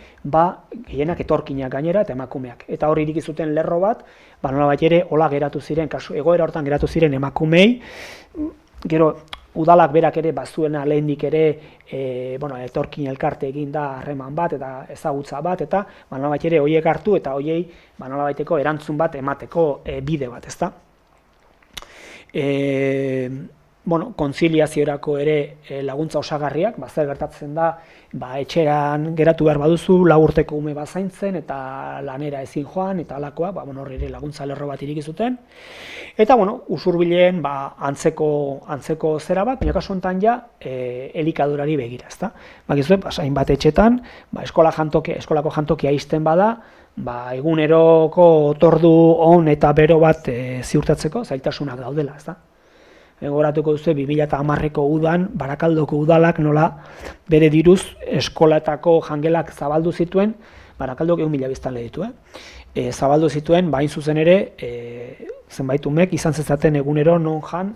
gehienak etorkinak gainera eta emakumeak. Eta hor ireki zuten lerro bat, nolabait ere hola geratu ziren, egoera hortan geratu ziren emakumei, gero udalak berak ere bazuena lehendik ere etorkin elkarte egin da harreman bat eta ezagutza bat, eta nolabait ere horiek hartu eta horiei nolabaiteko erantzun bat emateko bide bat, ezta? Kontziliaziorako ere laguntza osagarriak, zer gertatzen da, etxeran geratu behar baduzu, 4 urteko ume bat zaintzen, eta lanera ezin joan, eta halakoa, hor ere laguntza lerro bat ireki zuten. Eta, Usurbilen antzeko zera bat, baina kasu honetan ja, elikadurari begira, ezta? Bakizue, hainbat etxetan, eskolako jantokia izten bada, eguneroko otordu on eta bero bat ziurtatzeko zailtasunak daudela, ezta? Gogoratuko duzu 2010ko udan, Barakaldoko udalak nola bere diruz eskolatako jangelak zabaldu zituen, Barakaldok 1.000 biztanle ditu, zabaldu zituen, hain zuzen ere, zenbait umek izan zezaten egunero non jan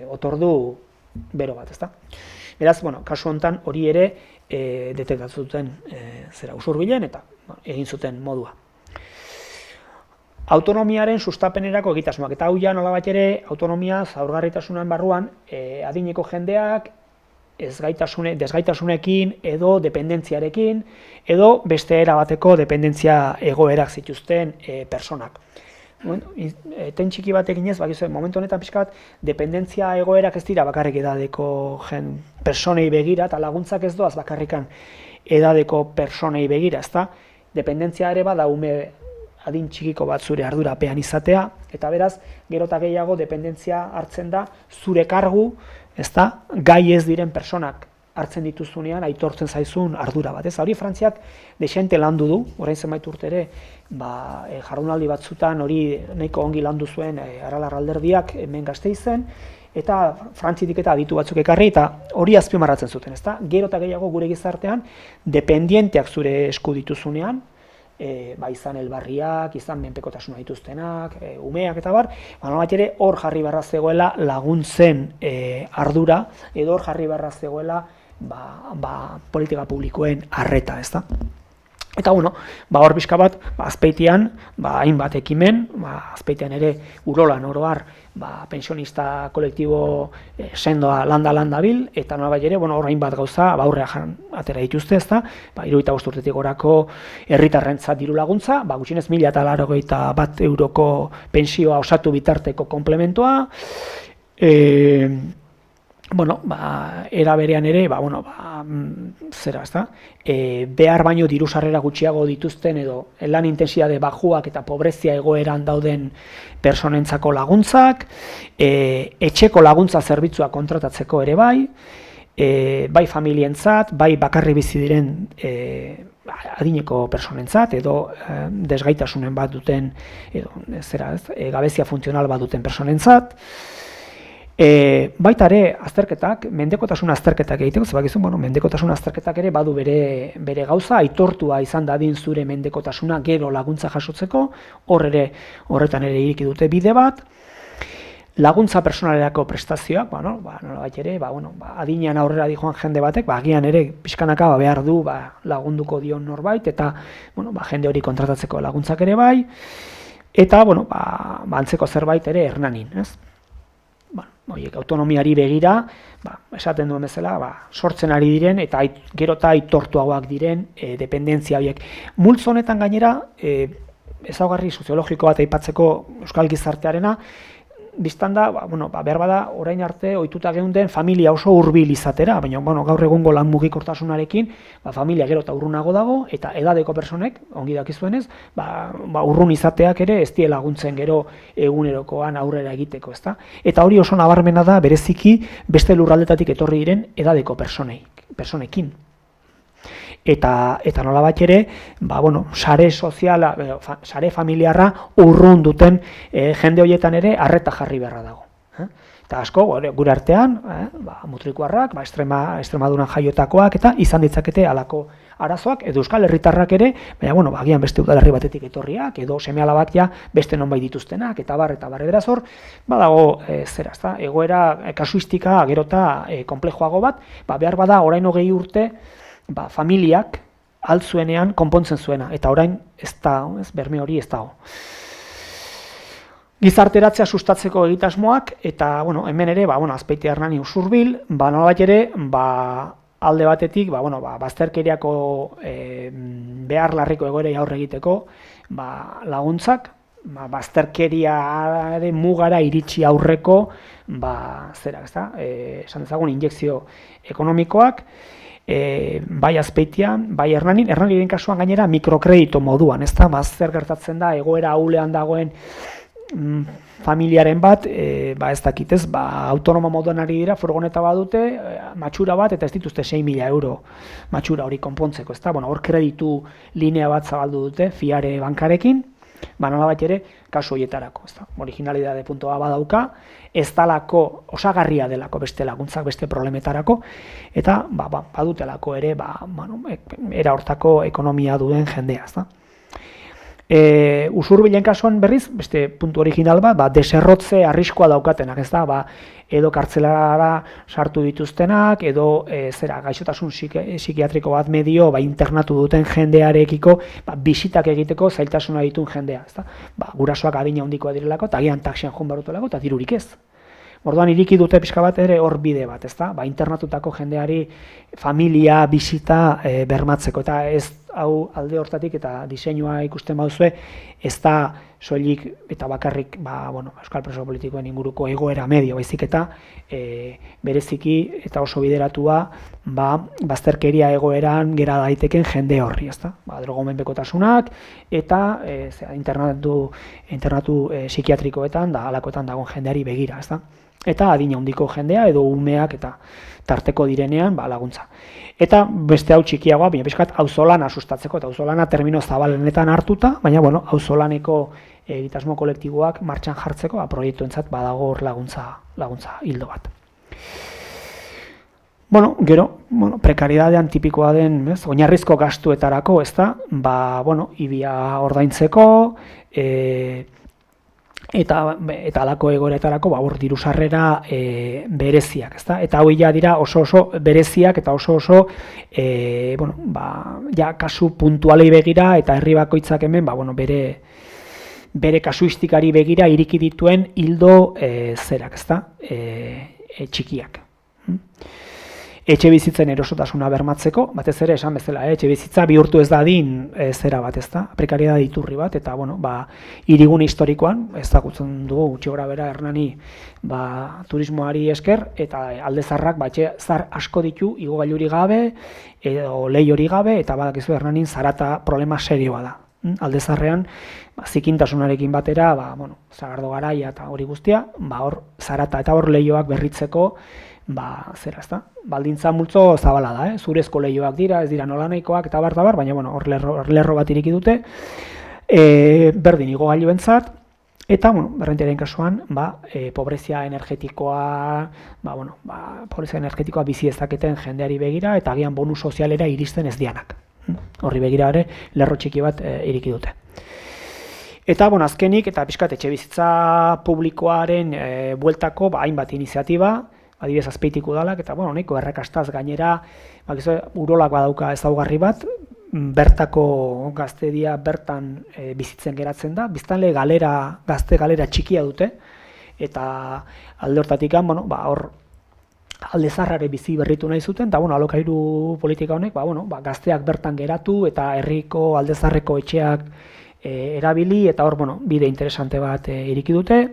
otordu bero bat, ezta? Beraz, kasu honetan hori ere detektatu zuten Usurbilen eta egin zuten modua. Autonomiaren sustapenerako egitasmoak, eta hau ja nolabait ere autonomia zaurgarritasunen barruan adineko jendeak desgaitasunekin edo dependentziarekin edo beste era bateko dependentzia egoerak zituzten personak. Eten txiki batekin ez, momentu honetan pixka bat, dependentzia egoerak ez dira bakarrik edadeko personei begira, eta laguntzak ez doaz bakarrikan edadeko personei begira, ezta? Dependentzia ere bada ume adin txikiko bat zure ardurapean izatea, eta beraz, gero eta gehiago dependentzia hartzen da zure kargu, ezta, gai ez diren personak hartzen dituzunean aitortzen zaizun ardura bat. Hori Frantziak dexente landu du, orain zenbait urte ere, jardunaldi batzutan hori nahiko ongi landu zuen Aralar alderdiak hemen Gasteizen, eta Frantzitik eta aditu batzuk ekarri, eta hori azpimarratzen zuten, ezta? Gero eta gehiago gure gizartean, dependienteak zure esku dituzunean, izan helbarriak, izan menpekotasuna dituztenak, umeak eta bar, nolabait ere hor jarri beharra zegoela laguntzen ardura, edo hor jarri beharra zegoela politika publikoen arreta, ezta? Eta hor pixka bat, Azpeitian, hainbat ekimen, Azpeitian ere Urolan oro har, pensionista kolektibo sendoa landa bil, eta nolabait ere, hor hainbat gauza, aurrea atera dituzte, ezta? 75 urtetik gorako herritarrentzat diru laguntza, gutxienez 1.081 euroko pentsioa osatu bitarteko komplementoa, era berean ere, zera, ezta? Behar baino diru sarrera gutxiago dituzten edo lan intentsitate baxuak eta pobrezia egoeran dauden personentzako laguntzak, etxeko laguntza zerbitzua kontratatzeko ere bai familientzat, bai bakarri bizi diren adineko personentzat edo desgaitasunen bat duten edo gabezia funtzional bat duten personentzat. Baita ere azterketak, mendekotasun azterketak egiteko, zebakizu, mendekotasun azterketak ere badu bere gauza, aitortua izan dadin zure mendekotasuna gero laguntza jasotzeko, horretan ere ireki dute bide bat. Laguntza personalerako prestazioak, nolabait ere, adinean aurrera dijoan jende batek, agian ere pixkanaka behar du lagunduko dion norbait, eta jende hori kontratatzeko laguntzak ere bai, eta antzeko zerbait ere Hernanin, ez? Autonomiari begira, esaten duen bezala, sortzen ari diren eta gero eta aitortuagoak diren dependentzia horiek. Multzo honetan gainera, ezaugarri soziologiko bat aipatzeko euskal gizartearena, biztan da, behar bada orain arte ohituta geunden familia oso hurbil izatera, baina gaur egungo lan mugikortasunarekin familia gero eta urrunago dago, eta edadeko personek, ongi dakizuenez, urrun izateak ere ez die laguntzen gero egunerokoan aurrera egiteko, ezta? Eta hori oso nabarmena da bereziki beste lurraldetatik etorri diren edadeko personekin. Eta nolabait ere, sare soziala, sare familiarra urrun duten jende horietan ere arreta jarri beharra dago. Eta asko, gure artean, mutrikuarrak, Extremaduran jaiotakoak eta izan ditzakete halako arazoak, edo euskal herritarrak ere, baina, agian beste udalerri batetik etorriak, edo seme-alabak ja beste nonbait dituztenak, eta bar, beraz hor, badago, egoera kasuistika gerota konplejoago bat, behar bada orain 20 urte, familiak altzuenean konpontzen zuena, eta orain ez da, berme hori ez dago. Gizarteratzea sustatzeko egitasmoak, eta hemen ere, Azpeitia Hernani usurbil, nolabait ere, alde batetik, bazterkeriako behar larriko egoerei aurre egiteko laguntzak, bazterkeriaren mugara iritsi aurreko, esan dezagun injekzio ekonomikoak, bai Azpeitian, bai Hernaniren kasuan gainera mikrokredito moduan, ezta? Zer gertatzen da egoera ahulean dagoen familiaren bat, ez dakit, ez? Autonomo moduan ari dira, furgoneta badute, matxura bat eta ez dituzte 6.000 euro matxura hori konpontzeko, ezta? Hor kreditu linea bat zabaldu dute, fiare bankarekin, nolabait ere, kasu horietarako, ezta? Originalidade puntua badauka, ez dalako osagarria delako beste laguntzak, beste problemetarako, eta badutelako ere, era hortako ekonomia duen jendea, ezta? Usurbilen kasuan berriz, beste puntu original bat, deserrotze arriskoa daukatenak, ez da, edo kartzelara sartu dituztenak, edo gaixotasun psikiatriko bat medio internatu duten jendearekiko bisitak egiteko zailtasuna dituen jendea, ez da? Gurasoak adina handikoa direlako, eta agian taxian joan barutelako, eta dirurik ez. Orduan iriki dute pixka bat ere hor bide bat, ez da? Internatutako jendeari familia, bisita bermatzeko, eta ez hau alde hortatik eta diseinua ikusten baduzue, ez da soilik eta bakarrik euskal preso politikoen inguruko egoera medio, baizik eta bereziki eta oso bideratua bazterkeria egoeran gera daiteken jende horri, ez da? Drogomenpekotasunak eta internatu psikiatrikoetan da halakoetan dagoen jendeari begira, ez da? Eta adina handiko jendea edo umeak eta tarteko direnean laguntza. Eta beste hau txikiagoa, baina pixkat auzolana sustatzeko, eta auzolana termino zabalenetan hartuta, baina auzolaneko egitasmo kolektiboak martxan jartzeko proiektuentzat badago hor laguntza hildo bat. Bueno, gero, prekaridadean tipikoa den, oinarrizko gastuetarako, ezta? Ibia ordaintzeko, eta halako egoeretarako hor diru sarrera bereziak, ezta? Eta hau ja dira oso bereziak eta oso kasu puntualei begira eta herri bakoitzak hemen bere kasuistikari begira iriki dituen ildo zerak, ezta? Txikiak. Etxe bizitzen erosotasuna bermatzeko, batez ere esan bezala, etxe bizitza bihurtu ez dadin zera bat, ezta? Prekariedade iturri bat, eta hirigune historikoan, ezagutzen dugu gutxi gorabehera Hernani turismoari esker, eta alde zaharrak etxe zahar asko ditu igogailuri gabe, edo leihori gabe, eta badakizu Hernanin zarata problema serioa da. Alde zaharrean, zikintasunarekin batera, Sagardo garaia eta hori guztia, hor zarata eta hor leihoak berritzeko, baldintza multzo zabala da, zurezko leihoak dira, ez dira nolanahikoak eta bar, baina hor lerro bat ireki dute, berdin igogailuentzat, eta berrentiaren kasuan, pobrezia energetikoa, pobrezia energetikoa bizi ezaketen jendeari begira, eta agian bonus sozialera iristen ez dianak. Horri begira ere, lerro txiki bat ireki dute. Eta, azkenik, eta pixkat etxebizitza publikoaren bueltako hainbat iniziatiba, adibidez Azpeitik udalak, eta nahiko errakastaz gainera, urolak badauka ezaugarri bat, bertako gaztedia bertan bizitzen geratzen da, biztanle gazte galera txikia dute, eta alde hortatik, hor alde zaharrare bizi berritu nahi zuten, eta alokairu politika honek, gazteak bertan geratu, eta herriko alde zaharreko etxeak erabili, eta hor, bide interesante bat iriki dute.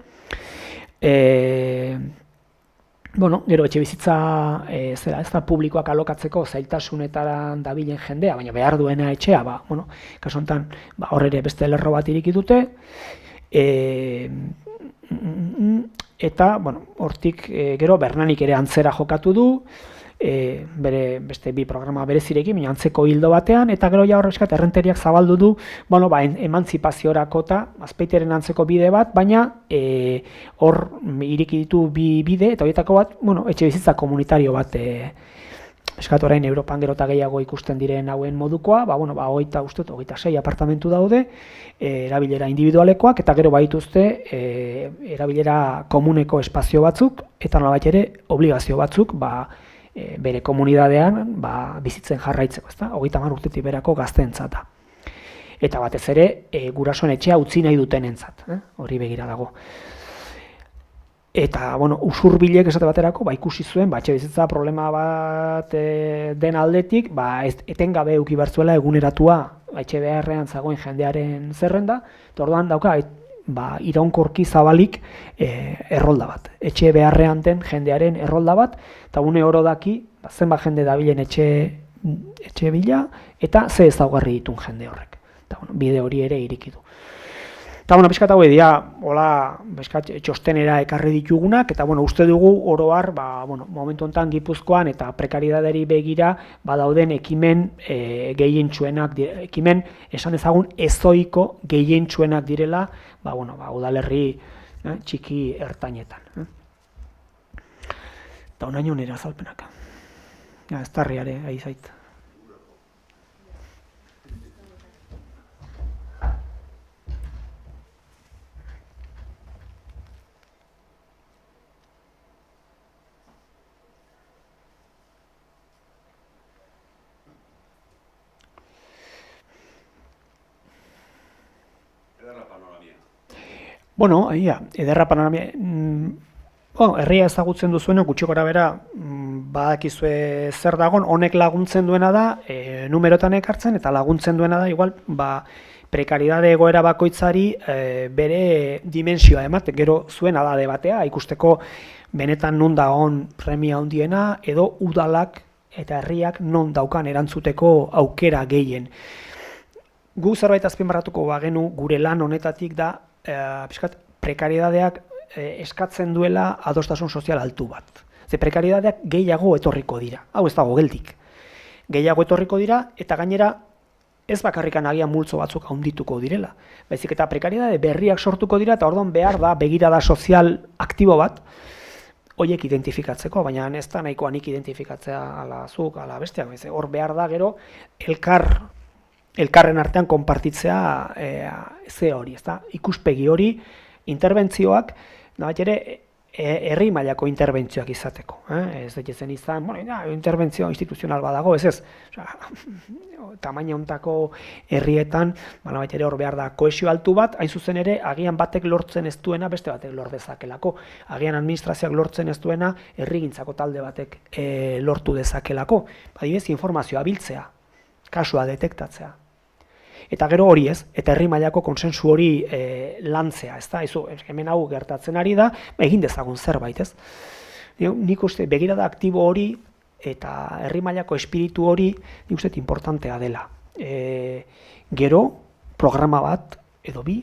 Gero etxe bizitza publikoak alokatzeko zailtasunetaran dabilen jendea, baina behar duena etxea, kasu honetan hor ere beste lerro bat iriki dute, eta hortik gero Bernanik ere antzera jokatu du, bere beste bi programa berezirekin, baina antzeko hildo batean, eta gero horrezkat errenteriak zabaldu du, emantzipazioarako eta Azpeiteren antzeko bide bat, baina hor ireki ditu bi bide, eta horietako bat, etxe bizitza komunitario bat, orain Europan gero eta gehiago ikusten diren hauen modukoa, 26 apartamentu daude, erabilera individualekoak, eta gero baituzte erabilera komuneko espazio batzuk, eta nolabait ere obligazio batzuk, bere komunidadean bizitzen jarraitzeko, ezta? 30 urtetik berako gazteentzat da. Eta batez ere, gurasoen etxea utzi nahi dutenentzat, hori begira dago. Eta, usurbilek esate baterako, ikusi zuen, etxe bizitza problema bat den aldetik, etengabe eduki bertzuela eguneratua etxe beharrean zagoen jendearen zerrenda, eta orduan dauka, iraunkorki zabalik errolda bat. Etxe beharrean den jendearen errolda bat, eta une oro daki, zenbat jende dabilen etxe bila, eta ze ezaugarri ditun jende horrek. Eta bide hori ere iriki du. Eta pixkat hau edia, txostenera ekarri ditugunak, eta uste dugu oro har, momentu honetan Gipuzkoan eta prekaridaderi begira dauden ekimen gehientsuenak, ekimen esan ezagun ezoiko gehientsuenak direla, udalerri txiki ertainetan. Eta honaino nire azalpenak. Ez tarriare, ahi zait. Ederra panoramia. Herria ezagutzen duzuena, gutxi gorabehera badakizue zer dagon, honek laguntzen duena da, numerotan ekartzen, eta laguntzen duena da, igual, prekaridade egoera bakoitzari bere dimensioa ematen, gero zuen adade batea, ikusteko benetan non dagoen premia handiena, edo udalak eta herriak non daukan erantzuteko aukera gehien. Gu zerbait azpimarratuko bagenu gure lan honetatik da, prekaridadeak eskatzen duela adostasun sozial altu bat. Ze prekaridadeak gehiago etorriko dira. Hau ez dago geldik. Gehiago etorriko dira eta gainera ez bakarrikan agian multzo batzuk handituko direla. Baizik eta prekaridade berriak sortuko dira eta orduan behar da begirada sozial aktibo bat horiek identifikatzeko, baina ez da nahikoa nik identifikatzea ala zuk, ala besteak, hor behar da gero elkarren artean konpartitzea ze hori, ezta? Ikuspegi hori, interbentzioak, bat ere, herri mailako interbentzioak izateko. Ez daitezen izan, interbentzio instituzional badago, ez. Tamaina hontako herrietan, bat ere hor behar da kohesio altu bat, hain zuzen ere, agian batek lortzen ez duena, beste batek lor dezakelako. Agian administrazioak lortzen ez duena, herrigintzako talde batek lortu dezakelako. Adibidez, informazioa biltzea, kasua detektatzea. Eta gero hori ez, eta herri mailako konsensu hori lantzea, ez da, hemen hau gertatzen ari da, egin dezagun zerbait, ez. Nik uste, begirada aktibo hori eta herri mailako espiritu hori, nik uste, importantea dela. Gero, programa bat, edo bi,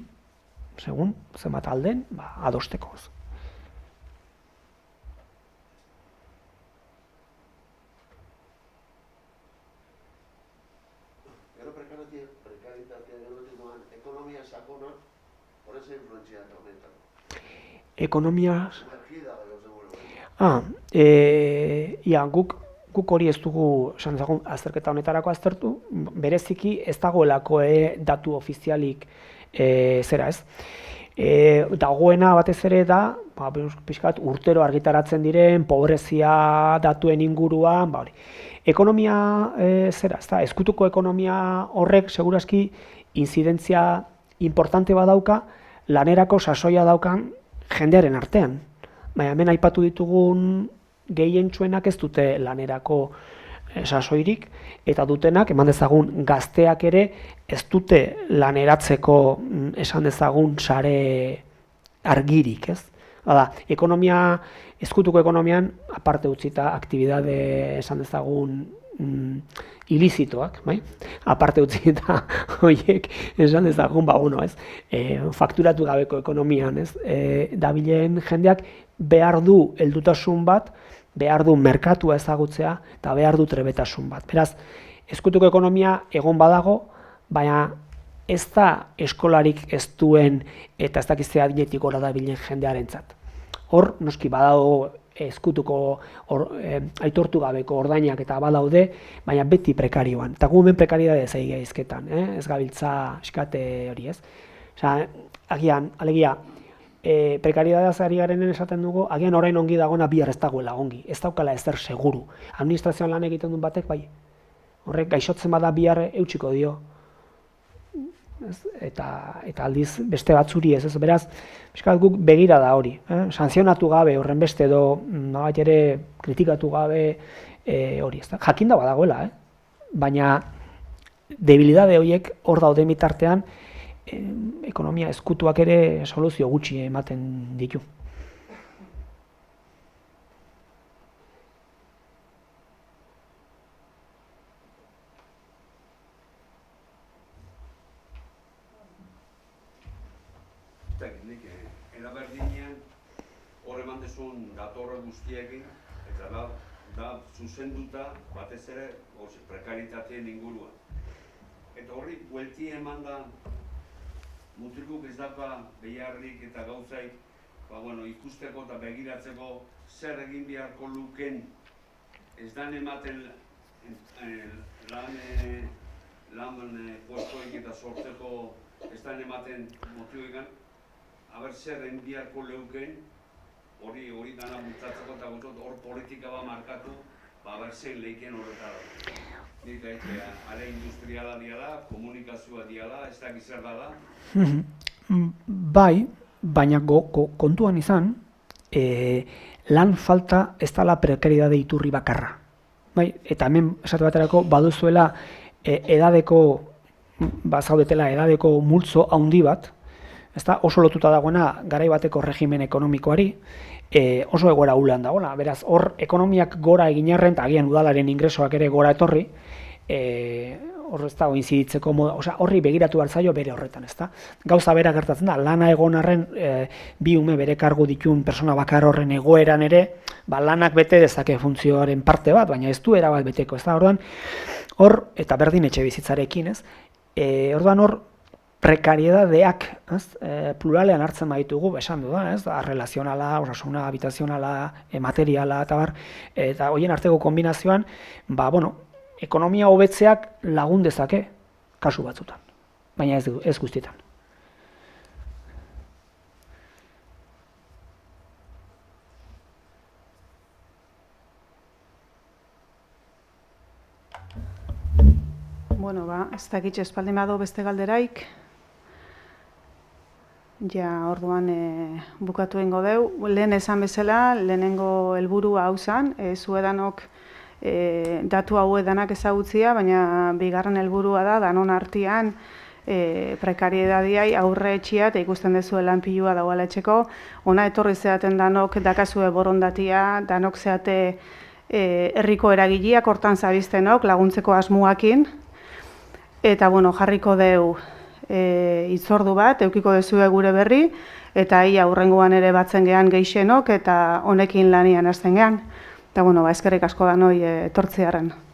segun, zenbat alden, adosteko. Ekonomia... Guk hori ez dugu, esan dezagun, azterketa honetarako aztertu, bereziki ez dagoelako datu ofizialik zera ez. Dagoena batez ere da, pixkat urtero argitaratzen diren, pobrezia datuen inguruan, hori. Ekonomia zera, ez da, ezkutuko ekonomia horrek, segurazki, inzidentzia importante badauka, lanerako sasoia daukan jendearen artean. Baina hemen aipatu ditugun gehientsuenak ez dute lanerako sasoirik, eta dutenak, eman dezagun gazteak ere, ez dute laneratzeko esan dezagun sare argirik, ez? Bada, ekonomia, ezkutuko ekonomian, aparte utzita, aktibidade esan dezagun ilizitoak, bai? Aparte utzita horiek esan dezagun, ez? Fakturatu gabeko ekonomian, ez? Dabilen jendeak behar du heldutasun bat, behar du merkatua ezagutzea, eta behar du trebetasun bat. Beraz, ezkutuko ekonomia egon badago, baina ez da eskolarik ez duen eta ez dakiztea adinetik gora dabilen jendearentzat. Hor, noski badago ezkutuko aitortu gabeko ordainak eta badaude, baina beti prekarioan. Eta gu hemen prekaridade zaigia izketan, ez gabiltza eskate hori ez. Agian, alegia, prekaridadea ari garenen esaten dugu, agian orain ongi dagona bihar ez dagoela ongi, ez daukala ezer seguru. Administrazioan lan egiten duen batek, bai, horrek gaixotzen bada bihar eutxiko dio. Eta aldiz beste batzuri ez, beraz, guk begira da hori. Sanzionatu gabe, horren beste edo, nolabait ere kritikatu gabe hori, ez da. Jakinda badagoela, baina debilidade horiek hor daude mitartean, ekonomia ezkutuak ere soluzio gutxi ematen ditu. Eraberdinean hor eman dezun datorre guztiekin, eta da zuzenduta batez ere prekaritateen inguruan. Eta horri buelti eman da mutiluk ez daka beharrik eta gauzaik ikusteko eta begiratzeko zer egin beharko luken ez dan ematen lan postoik eta sortzeko ez dan ematen motiboekan, haber zer egin beharko leuken hori dana bultzatzeko eta hor politika bat markatu, haber zein leiken horretara. Nik daitea, ale industriala diala, komunikazioa diala, ez da gizar dala? Bai, baina kontuan izan, lan falta ez dala prekaridade iturri bakarra. Bai, eta hemen esate baterako baduzuela edadeko, zaudetela edadeko multzo handi bat, ez da oso lotuta dagoena garai bateko regimen ekonomikoari, oso egoera ulan dagoela. Beraz, hor ekonomiak gora egin arren, eta agian udalaren ingresoak ere gora etorri, hor ez dago inziditzeko moda, horri begiratu behar zaio bere horretan, ez da. Gauza bera gertatzen da, lana egon arren, bi ume bere kargu ditun persona bakar horren egoeran ere, lanak bete dezake funtzioaren parte bat, baina ez du erabat beteko, ez da. Orduan, hor, eta berdin etxe bizitzarekin, ez, orduan hor, prekariedadeak, pluralean hartzen baitugu, esan du da, relazionala, osasuna, habitazionala, materiala, eta horien arteko kombinazioan, ekonomia hobetzeak lagun dezake kasu batzutan, baina ez guztietan. Bueno, ez dakitxe espaldin badu beste galderaik. Ja, orduan bukatu egingo deu. Lehen esan bezala, lehenengo helburua hau zen, zuedanok datu hau edanak ezagutzia, baina bigarren helburua da, danon artean prekariedadiai aurre etxia eta ikusten dezu lanpilua dagoela etxeko. Ona etorri zeaten danok dakazue borondatia, danok zeate herriko eragileak hortan zabiztenok laguntzeko asmuakin. Eta, jarriko deu hitzordu bat, eukiko dezue gure berri, eta ia hurrengoan ere batzen gehan geixenok, eta honekin lanian hasten gehan. Eta, eskerrik asko da noi etortziaren.